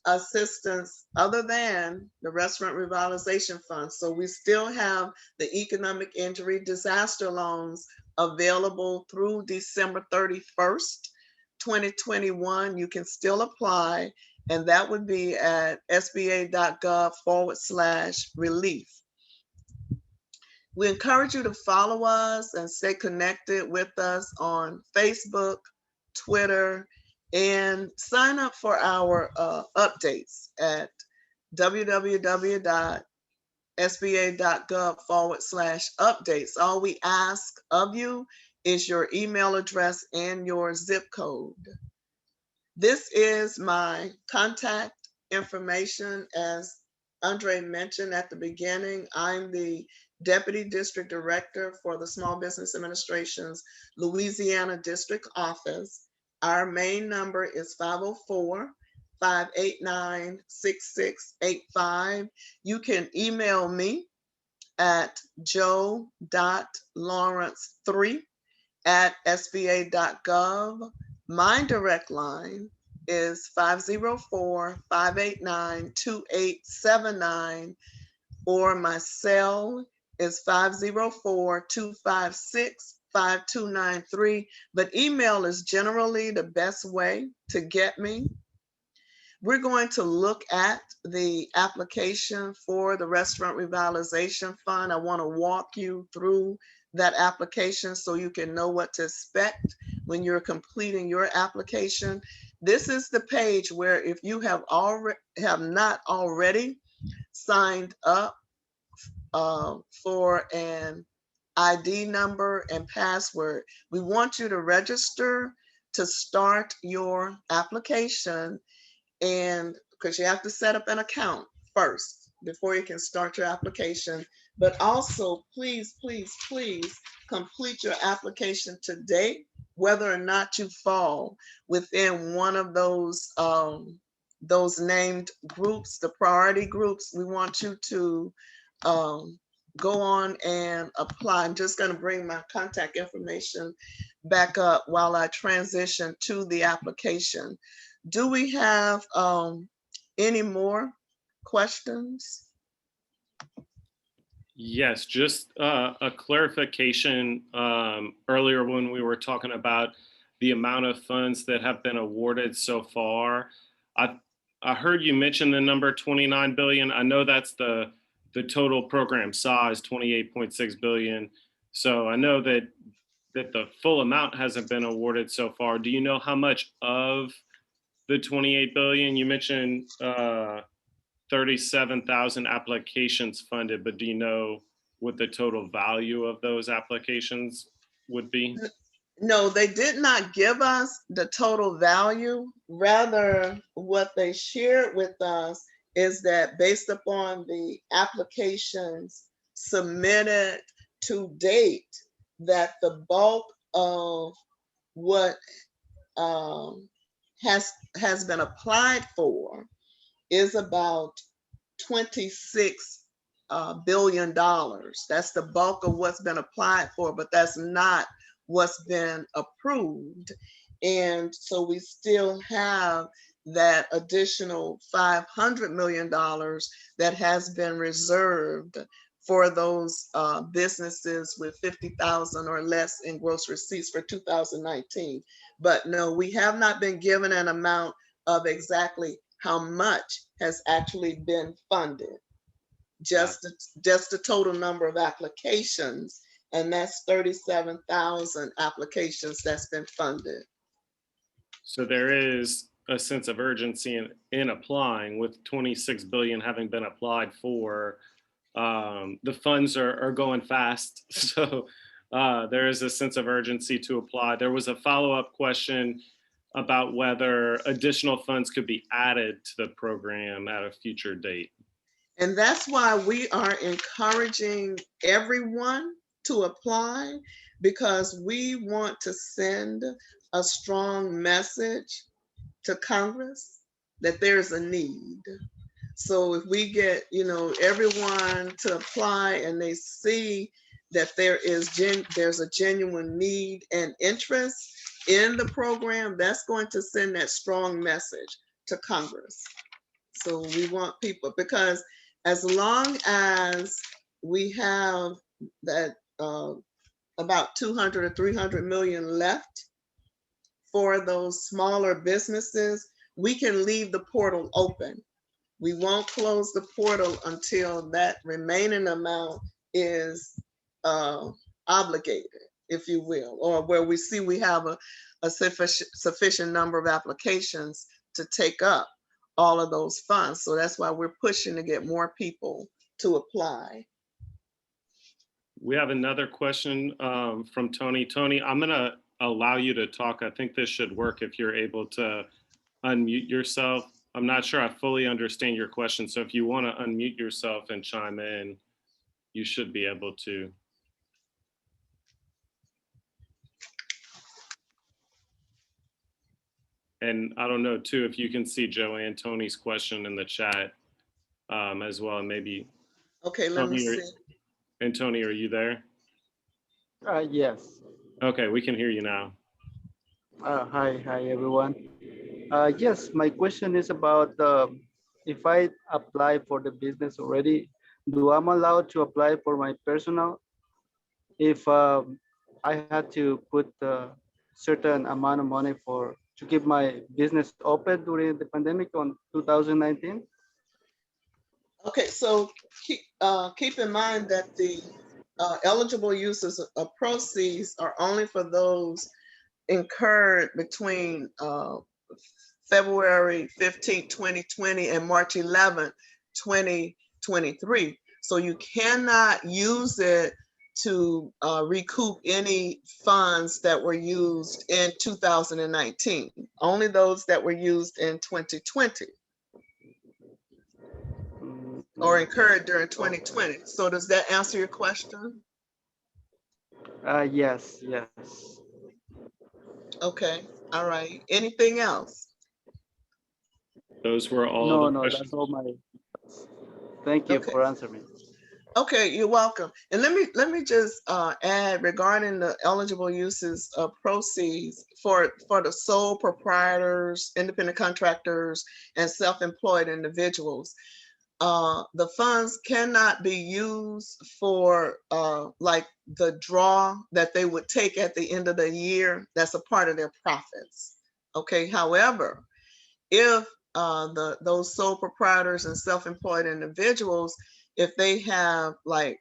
assistance other than the Restaurant Revitalization Fund, so we still have the economic injury disaster loans available through December 31st, 2021. You can still apply, and that would be at sba.gov/relief. We encourage you to follow us and stay connected with us on Facebook, Twitter, and sign up for our updates at www.sba.gov/updates. All we ask of you is your email address and your zip code. This is my contact information. As Andre mentioned at the beginning, I'm the Deputy District Director for the Small Business Administration's Louisiana District Office. Our main number is 504-589-6685. You can email me at joe.lawrence3@sba.gov. My direct line is 504-589-2879, or my cell is 504-256-5293, but email is generally the best way to get me. We're going to look at the application for the Restaurant Revitalization Fund. I want to walk you through that application so you can know what to expect when you're completing your application. This is the page where if you have not already signed up for an ID number and password, we want you to register to start your application, and because you have to set up an account first before you can start your application. But also, please, please, please complete your application today whether or not you fall within one of those named groups, the priority groups, we want you to go on and apply. I'm just going to bring my contact information back up while I transition to the application. Do we have any more questions? Yes, just a clarification earlier when we were talking about the amount of funds that have been awarded so far. I heard you mention the number 29 billion. I know that's the total program size, 28.6 billion. So I know that the full amount hasn't been awarded so far. Do you know how much of the 28 billion? You mentioned 37,000 applications funded, but do you know what the total value of those applications would be? No, they did not give us the total value. Rather, what they shared with us is that based upon the applications submitted to date, that the bulk of what has been applied for is about $26 billion. That's the bulk of what's been applied for, but that's not what's been approved. And so we still have that additional $500 million that has been reserved for those businesses with 50,000 or less in gross receipts for 2019. But no, we have not been given an amount of exactly how much has actually been funded. Just the total number of applications, and that's 37,000 applications that's been funded. So there is a sense of urgency in applying, with 26 billion having been applied for. The funds are going fast. So there is a sense of urgency to apply. There was a follow-up question about whether additional funds could be added to the program at a future date. And that's why we are encouraging everyone to apply, because we want to send a strong message to Congress that there's a need. So if we get, everyone to apply and they see that there's a genuine need and interest in the program, that's going to send that strong message to Congress. So we want people, because as long as we have that about 200 or 300 million left for those smaller businesses, we can leave the portal open. We won't close the portal until that remaining amount is obligated, if you will, or where we see we have a sufficient number of applications to take up all of those funds. So that's why we're pushing to get more people to apply. We have another question from Tony. Tony, I'm going to allow you to talk. I think this should work if you're able to unmute yourself. I'm not sure I fully understand your question. So if you want to unmute yourself and chime in, you should be able to. And I don't know too, if you can see Joanne Tony's question in the chat as well, and maybe. Okay, let me see. And Tony, are you there? Yes. Okay, we can hear you now. Hi everyone. Yes, my question is about if I apply for the business already, do I'm allowed to apply for my personal if I had to put a certain amount of money to keep my business open during the pandemic on 2019? Okay, so keep in mind that the eligible uses of proceeds are only for those incurred between February 15, 2020 and March 11, 2023. So you cannot use it to recoup any funds that were used in 2019, only those that were used in 2020 or incurred during 2020. So does that answer your question? Yes. Okay, all right. Anything else? Those were all No, the no, questions. that's all my. Thank you Okay. for answering me. Okay, you're welcome. And let me just add regarding the eligible uses of proceeds for the sole proprietors, independent contractors, and self-employed individuals. The funds cannot be used for like the draw that they would take at the end of the year. That's a part of their profits. Okay. However, if those sole proprietors and self-employed individuals, if they have like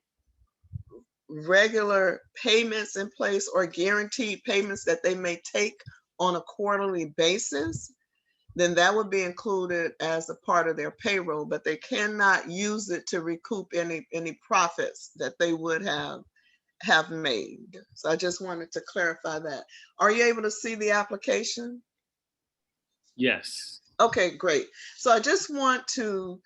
regular payments in place or guaranteed payments that they may take on a quarterly basis, then that would be included as a part of their payroll, but they cannot use it to recoup any profits that they would have made. So I just wanted to clarify that. Are you able to see the application? Yes. Okay, great. So I just want to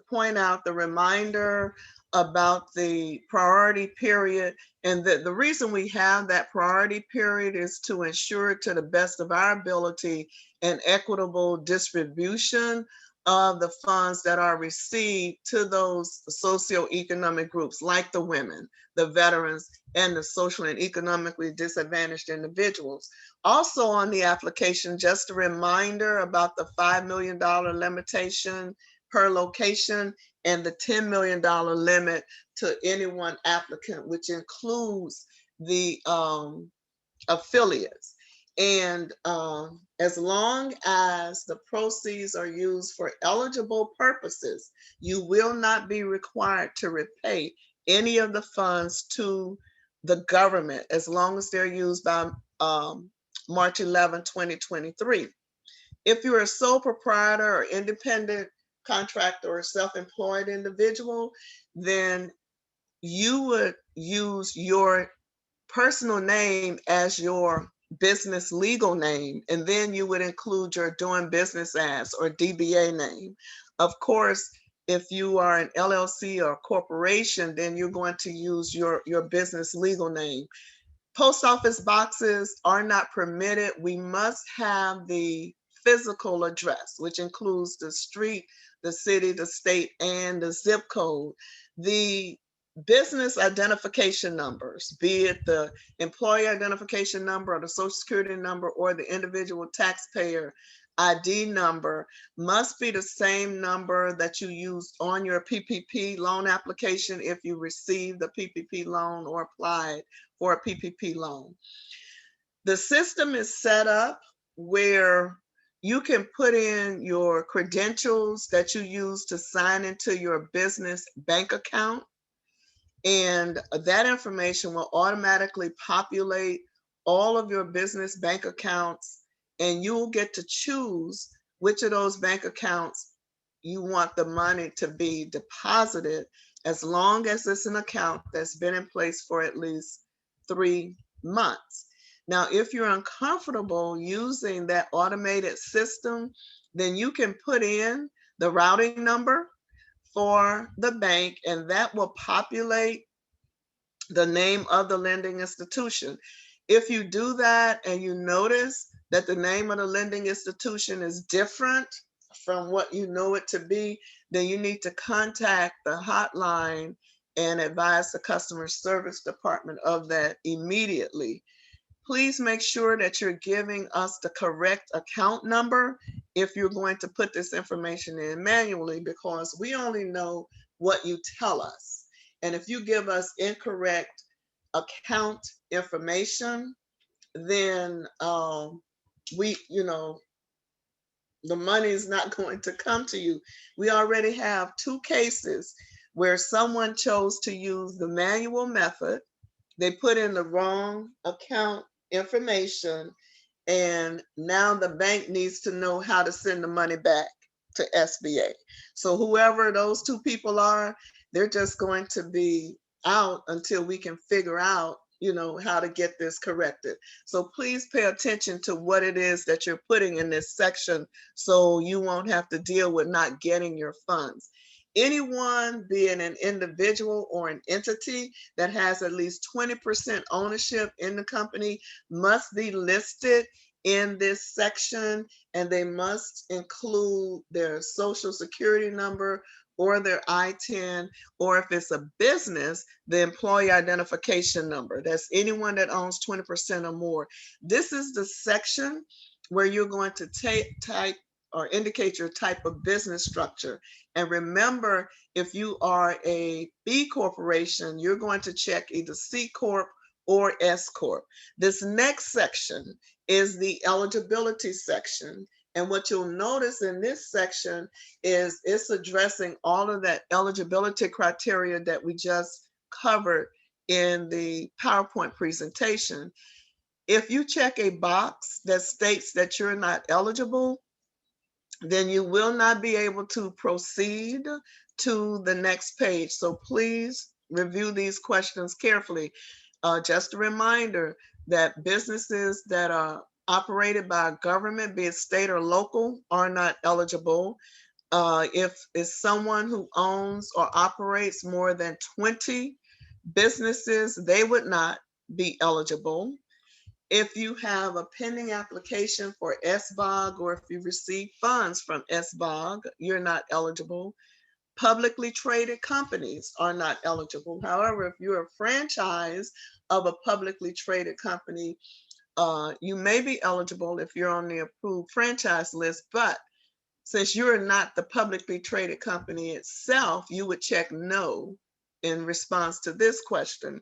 point out the reminder about the priority period, and the reason we have that priority period is to ensure to the best of our ability an equitable distribution of the funds that are received to those socioeconomic groups like the women, the veterans, and the social and economically disadvantaged individuals. Also on the application, just a reminder about the $5 million limitation per location and the $10 million limit to any one applicant, which includes the affiliates. And as long as the proceeds are used for eligible purposes, you will not be required to repay any of the funds to the government as long as they're used by March 11, 2023. If you're a sole proprietor or independent contractor or self-employed individual, then you would use your personal name as your business legal name, and then you would include your doing business as or DBA name. Of course, if you are an LLC or a corporation, then you're going to use your business legal name. Post office boxes are not permitted. We must have the physical address, which includes the street, the city, the state, and the zip code. The business identification numbers, be it the employee identification number or the social security number or the individual taxpayer ID number, must be the same number that you used on your PPP loan application if you received the PPP loan or applied for a PPP loan. The system is set up where you can put in your credentials that you use to sign into your business bank account, and that information will automatically populate all of your business bank accounts, and you'll get to choose which of those bank accounts you want the money to be deposited, as long as it's an account that's been in place for at least 3 months. Now, if you're uncomfortable using that automated system, then you can put in the routing number for the bank, and that will populate the name of the lending institution. If you do that and you notice that the name of the lending institution is different from what you know it to be, then you need to contact the hotline and advise the customer service department of that immediately. Please make sure that you're giving us the correct account number if you're going to put this information in manually, because we only know what you tell us. And if you give us incorrect account information, then the money is not going to come to you. We already have 2 cases where someone chose to use the manual method. They put in the wrong account information, and now the bank needs to know how to send the money back to SBA. So whoever those 2 people are, they're just going to be out until we can figure out, how to get this corrected. So please pay attention to what it is that you're putting in this section so you won't have to deal with not getting your funds. Anyone, be it an individual or an entity that has at least 20% ownership in the company, must be listed in this section, and they must include their social security number or their ITIN, or if it's a business, the employee identification number. That's anyone that owns 20% or more. This is the section where you're going to type or indicate your type of business structure. And remember, if you are a B corporation, you're going to check either C Corp or S Corp. This next section is the eligibility section. And what you'll notice in this section is it's addressing all of that eligibility criteria that we just covered in the PowerPoint presentation. If you check a box that states that you're not eligible, then you will not be able to proceed to the next page. So please review these questions carefully. Just a reminder that businesses that are operated by a government, be it state or local, are not eligible. If it's someone who owns or operates more than 20 businesses, they would not be eligible. If you have a pending application for SBOG, or if you receive funds from SBOG, you're not eligible. Publicly traded companies are not eligible. However, if you're a franchise of a publicly traded company, you may be eligible if you're on the approved franchise list, but since you're not the publicly traded company itself, you would check no in response to this question.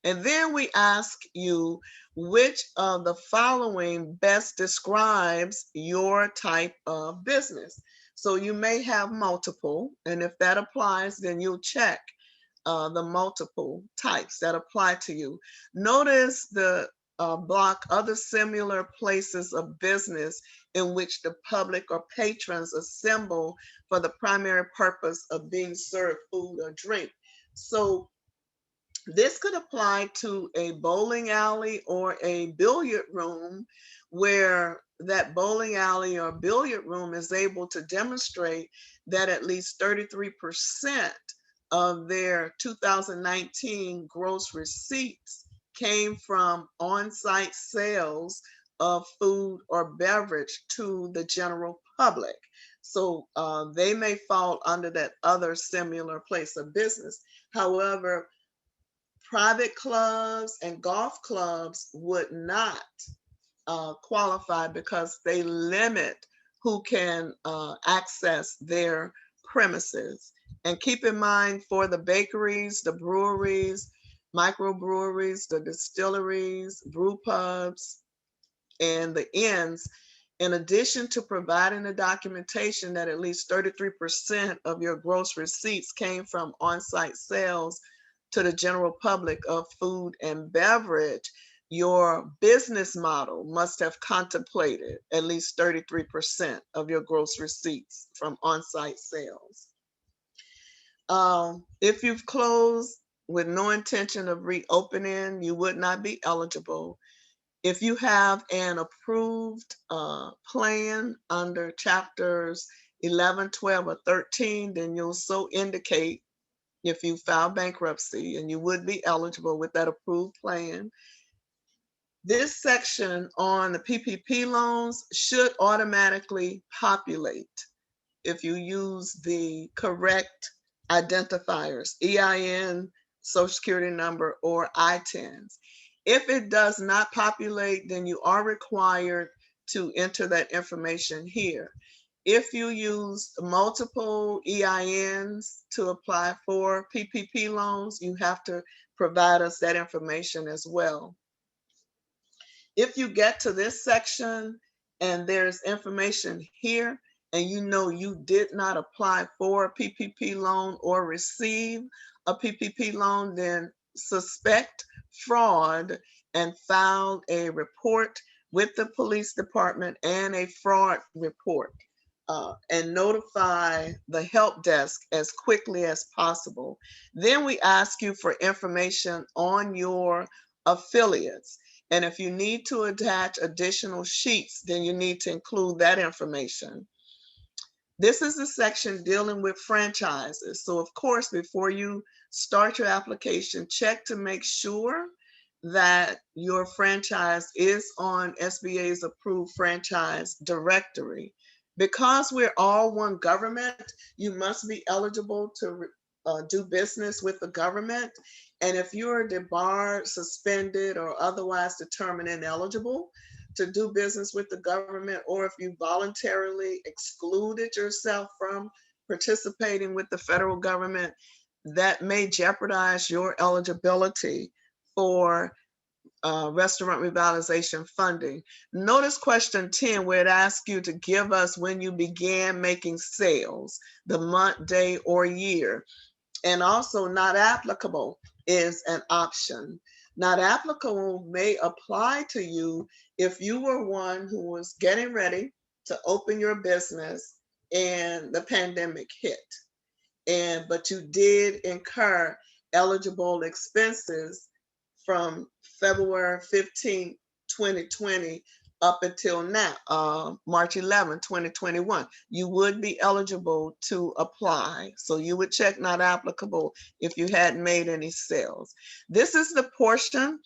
And then we ask you, which of the following best describes your type of business? So you may have multiple, and if that applies, then you'll check the multiple types that apply to you. Notice the block other similar places of business in which the public or patrons assemble for the primary purpose of being served food or drink. So this could apply to a bowling alley or a billiard room, where that bowling alley or billiard room is able to demonstrate that at least 33% of their 2019 gross receipts came from on-site sales of food or beverage to the general public. So they may fall under that other similar place of business. However, private clubs and golf clubs would not qualify because they limit who can access their premises. And keep in mind, for the bakeries, the breweries, microbreweries, the distilleries, brew pubs, and the inns, in addition to providing the documentation that at least 33% of your gross receipts came from on-site sales to the general public of food and beverage, your business model must have contemplated at least 33% of your gross receipts from on-site sales. If you've closed with no intention of reopening, you would not be eligible. If you have an approved plan under chapters 11, 12, or 13, then you'll so indicate if you file bankruptcy, and you would be eligible with that approved plan. This section on the PPP loans should automatically populate if you use the correct identifiers, EIN, Social Security number, or ITINs. If it does not populate, then you are required to enter that information here. If you use multiple EINs to apply for PPP loans, you have to provide us that information as well. If you get to this section and there's information here, and you know you did not apply for a PPP loan or receive a PPP loan, then suspect fraud and file a report with the police department and a fraud report, and notify the help desk as quickly as possible. Then we ask you for information on your affiliates. And if you need to attach additional sheets, then you need to include that information. This is the section dealing with franchises. So of course, before you start your application, check to make sure that your franchise is on SBA's approved franchise directory. Because we're all one government, you must be eligible to do business with the government. And if you're debarred, suspended, or otherwise determined ineligible to do business with the government, or if you voluntarily excluded yourself from participating with the federal government, that may jeopardize your eligibility for restaurant revitalization funding. Notice question 10, where it asks you to give us when you began making sales, the month, day, or year. And also not applicable is an option. Not applicable may apply to you if you were one who was getting ready to open your business and the pandemic hit. But you did incur eligible expenses from February 15, 2020 up until now, March 11, 2021. You would be eligible to apply. So you would check not applicable if you hadn't made any sales. This is the portion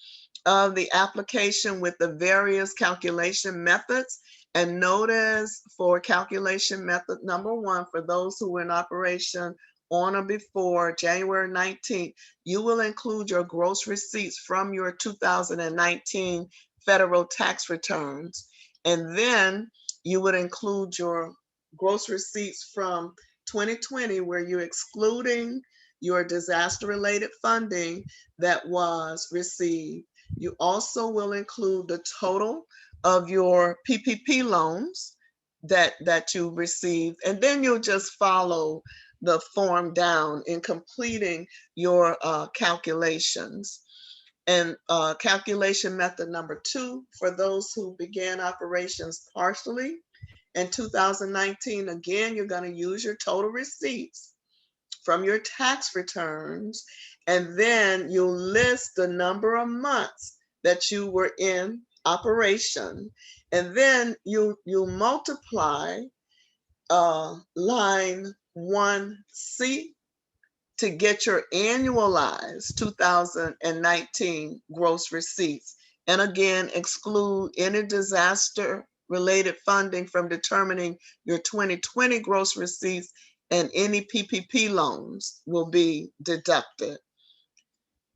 of the application with the various calculation methods. And notice for calculation method number 1, for those who were in operation on or before January 19th, you will include your gross receipts from your 2019 federal tax returns. And then you would include your gross receipts from 2020, where you're excluding your disaster-related funding that was received. You also will include the total of your PPP loans that you received, and then you'll just follow the form down in completing your calculations. And calculation method number 2, for those who began operations partially in 2019, again, you're going to use your total receipts from your tax returns, and then you'll list the number of months that you were in operation, and then you multiply line 1C to get your annualized 2019 gross receipts. And again, exclude any disaster related funding from determining your 2020 gross receipts, and any PPP loans will be deducted.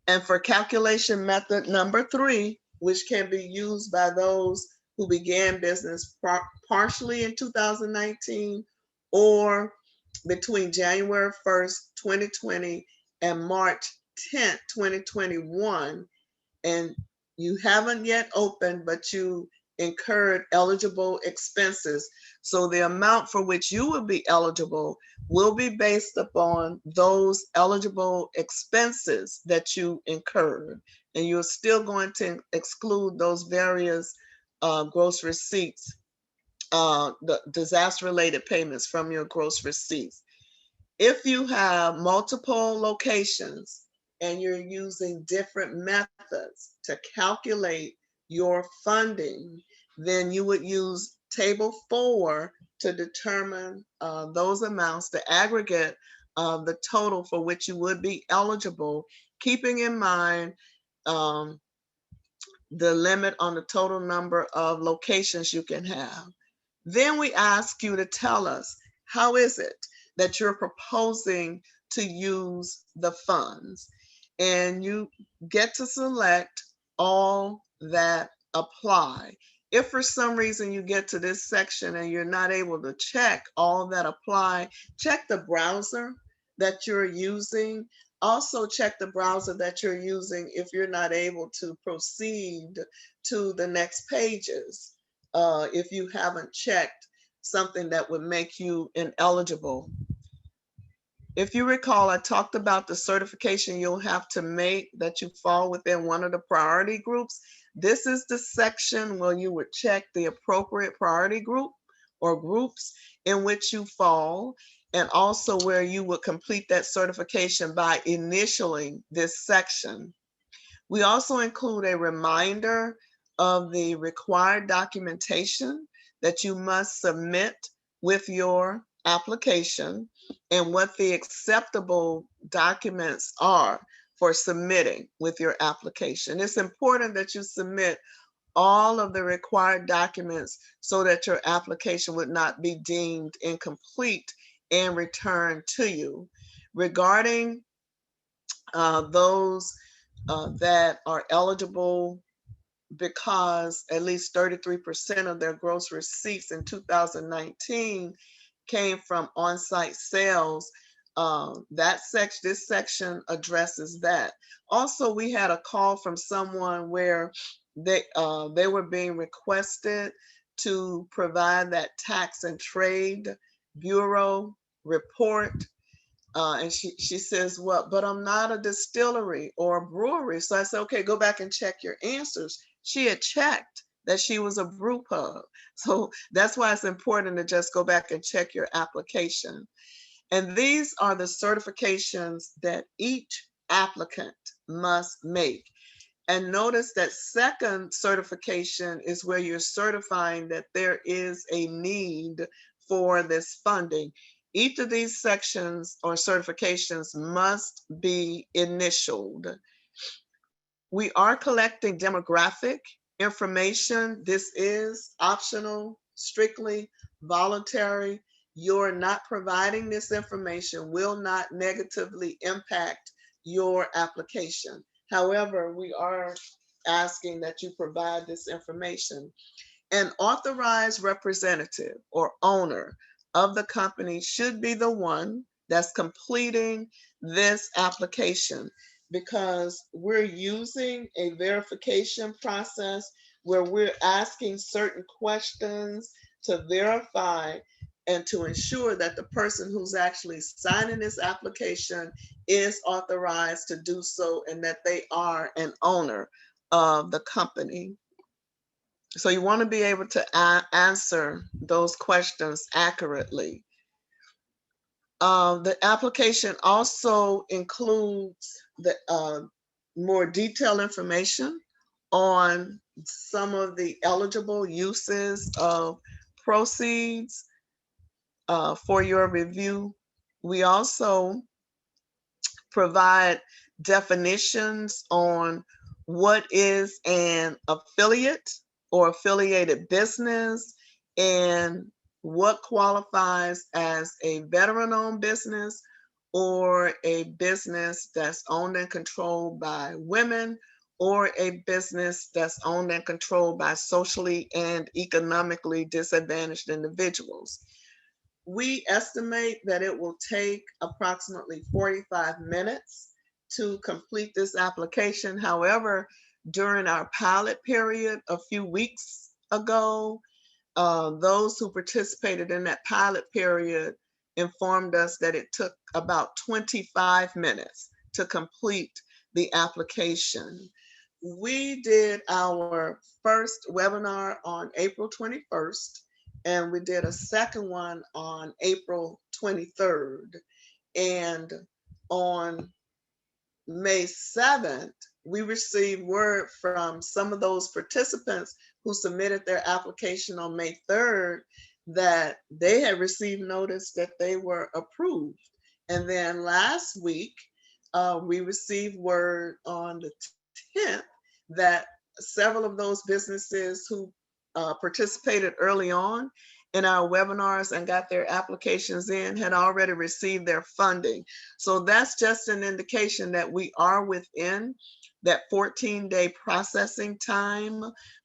And for calculation method number 3, which can be used by those who began business partially in 2019 or between January 1st, 2020 and March 10th, 2021, and you haven't yet opened, but you incurred eligible expenses. So the amount for which you will be eligible will be based upon those eligible expenses that you incurred. And you're still going to exclude those various gross receipts, the disaster-related payments from your gross receipts. If you have multiple locations and you're using different methods to calculate your funding, then you would use table 4 to determine those amounts, the aggregate of the total for which you would be eligible, keeping in mind the limit on the total number of locations you can have. Then we ask you to tell us, how is it that you're proposing to use the funds? And you get to select all that apply. If for some reason you get to this section and you're not able to check all that apply, check the browser that you're using. Also check the browser that you're using if you're not able to proceed to the next pages. If you haven't checked something that would make you ineligible. If you recall, I talked about the certification you'll have to make that you fall within one of the priority groups. This is the section where you would check the appropriate priority group or groups in which you fall, and also where you would complete that certification by initialing this section. We also include a reminder of the required documentation that you must submit with your application and what the acceptable documents are for submitting with your application. It's important that you submit all of the required documents so that your application would not be deemed incomplete and returned to you. Regarding those that are eligible because at least 33% of their gross receipts in 2019 came from on-site sales. This section addresses that. Also, we had a call from someone where they were being requested to provide that Tax and Trade Bureau report. And she says, well, but I'm not a distillery or a brewery. So I said, okay, go back and check your answers. She had checked that she was a brew pub. So that's why it's important to just go back and check your application. And these are the certifications that each applicant must make. And notice that second certification is where you're certifying that there is a need for this funding. Each of these sections or certifications must be initialed. We are collecting demographic information. This is optional, strictly voluntary. You're not providing this information will not negatively impact your application. However, we are asking that you provide this information. An authorized representative or owner of the company should be the one that's completing this application, because we're using a verification process where we're asking certain questions to verify and to ensure that the person who's actually signing this application is authorized to do so and that they are an owner of the company. So you want to be able to answer those questions accurately. The application also includes the more detailed information on some of the eligible uses of proceeds for your review. We also provide definitions on what is an affiliate or affiliated business and what qualifies as a veteran-owned business or a business that's owned and controlled by women or a business that's owned and controlled by socially and economically disadvantaged individuals. We estimate that it will take approximately 45 minutes to complete this application. However, during our pilot period a few weeks ago, those who participated in that pilot period informed us that it took about 25 minutes to complete the application. We did our first webinar on April 21st, and we did a second one on April 23rd. And on May 7th, we received word from some of those participants who submitted their application on May 3rd that they had received notice that they were approved. And then last week, we received word on the 10th that several of those businesses who participated early on in our webinars and got their applications in had already received their funding. So that's just an indication that we are within that 14-day processing time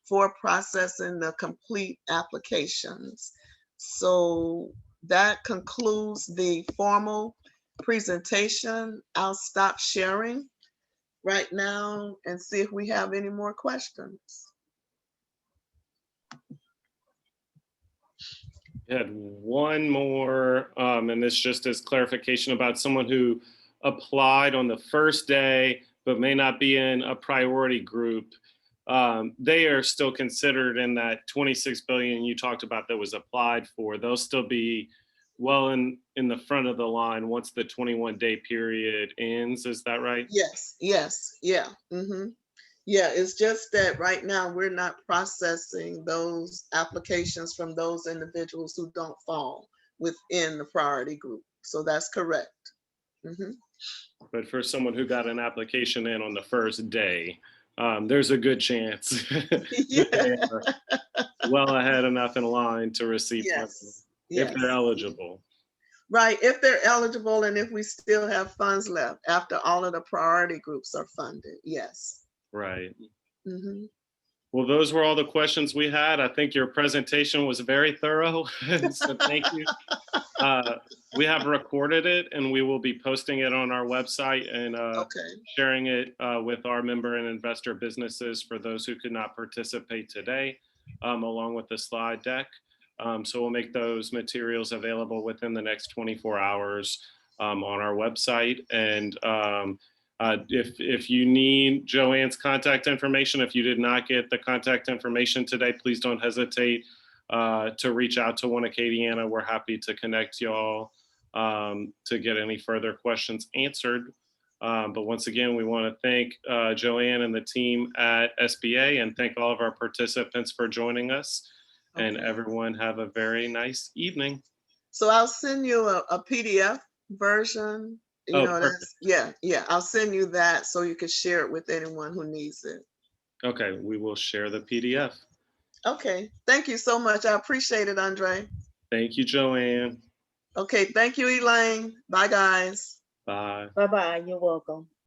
for processing the complete applications. So that concludes the formal presentation. I'll stop sharing right now and see if we have any more questions. I had one more, and this just is clarification about someone who applied on the first day, but may not be in a priority group. They are still considered in that 26 billion you talked about that was applied for. They'll still be well in the front of the line once the 21-day period ends. Is that right? Yes, yeah. Yeah, it's just that right now we're not processing those applications from those individuals who don't fall within the priority group. So that's correct. Mhm. But for someone who got an application in on the first day, there's a good chance that they Yeah. are well ahead enough in line to receive funding Yes. if they're Yes. eligible. Right. If they're eligible and if we still have funds left after all of the priority groups are funded. Yes. Right. Mhm. Well, those were all the questions we had. I think your presentation was very thorough. So thank you. Uh, we have recorded it and we will be posting it on our website and Okay. sharing it with our member and investor businesses for those who could not participate today, along with the slide deck. So we'll make those materials available within the next 24 hours on our website. And if you need Joanne's contact information, if you did not get the contact information today, please don't hesitate to reach out to One Acadiana. We're happy to connect y'all to get any further questions answered. But once again, we want to thank Joanne and the team at SBA and thank all of our participants for joining us. And Okay. everyone have a very nice evening. So I'll send you a PDF version. You Oh, know, perfect. yeah. I'll send you that so you can share it with anyone who needs it. Okay, we will share the PDF. Okay. Thank you so much. I appreciate it, Andre. Thank you, Joanne. Okay. Thank you, Elaine. Bye, guys. Bye. Bye-bye. You're welcome.